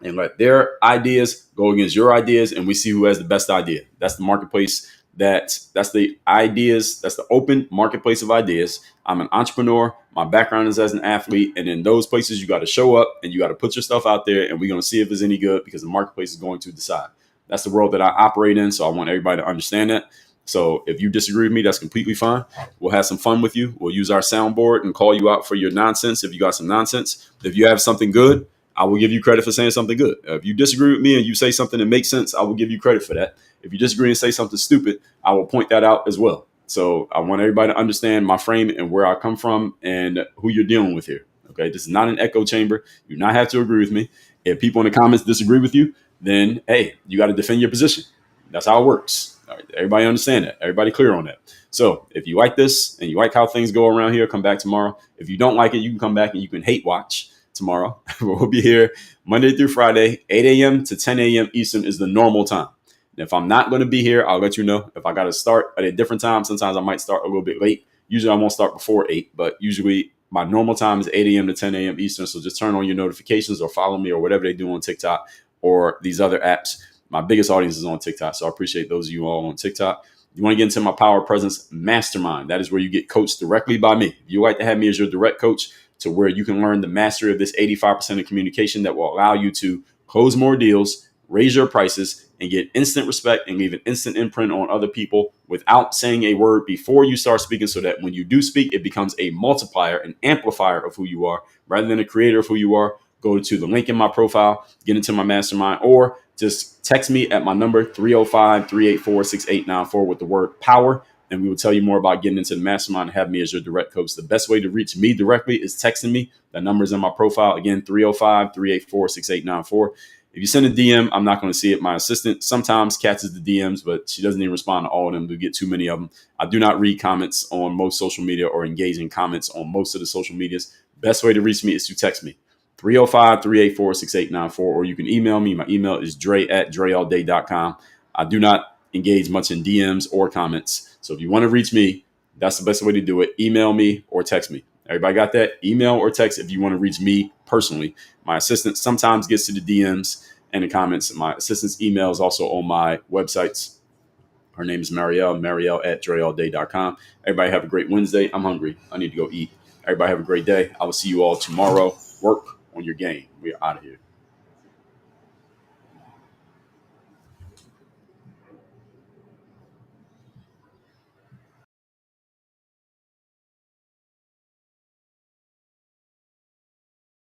And let their ideas go against your ideas, and we see who has the best idea. That's the marketplace. That's the ideas. That's the open marketplace of ideas. I'm an entrepreneur. My background is as an athlete, and in those places, you got to show up and you got to put your stuff out there, and we're going to see if it's any good because the marketplace is going to decide. That's the world that I operate in. So I want everybody to understand that. So if you disagree with me, that's completely fine. We'll have some fun with you. We'll use our soundboard and call you out for your nonsense if you got some nonsense. If you have something good, I will give you credit for saying something good. If you disagree with me and you say something that makes sense, I will give you credit for that. If you disagree and say something stupid, I will point that out as well. So I want everybody to understand my frame and where I come from and who you're dealing with here. Okay, this is not an echo chamber. You do not have to agree with me. If people in the comments disagree with you, then, hey, you got to defend your position. That's how it works. All right, everybody understand that. Everybody clear on that. So if you like this and you like how things go around here, come back tomorrow. If you don't like it, you can come back and you can hate watch tomorrow. We'll be here Monday through Friday, 8 a.m. to 10 a.m. Eastern is the normal time. And if I'm not going to be here, I'll let you know. If I got to start at a different time, sometimes I might start a little bit late. Usually I won't start before 8, but usually my normal time is 8 a.m. to 10 a.m. Eastern. So just turn on your notifications or follow me or whatever they do on TikTok or these other apps. My biggest audience is on TikTok. So I appreciate those of you all on TikTok. You want to get into my Power Presence Mastermind. That is where you get coached directly by me. If you like to have me as your direct coach, to where you can learn the mastery of this 85% of communication that will allow you to close more deals, raise your prices, and get instant respect and leave an instant imprint on other people without saying a word before you start speaking, so that when you do speak, it becomes a multiplier, an amplifier of who you are rather than a creator of who you are. Go to the link in my profile, get into my mastermind, or just text me at my number 305-384-6894 with the word power. And we will tell you more about getting into the mastermind and have me as your direct coach. The best way to reach me directly is texting me. The number's in my profile. Again, 305-384-6894. If you send a DM, I'm not going to see it. My assistant sometimes catches the DMs, but she doesn't even respond to all of them. We get too many of them. I do not read comments on most social media or engage in comments on most of the social medias. Best way to reach me is to text me. 305-384-6894, or you can email me. My email is dre@dreallday.com. I do not engage much in DMs or comments. So if you want to reach me, that's the best way to do it. Email me or text me. Everybody got that? Email or text if you want to reach me personally. My assistant sometimes gets to the DMs and the comments. My assistant's email is also on my websites. Her name is Marielle@dreallday.com. Everybody have a great Wednesday. I'm hungry. I need to go eat. Everybody have a great day. I will see you all tomorrow. Work on your game. We are out of here.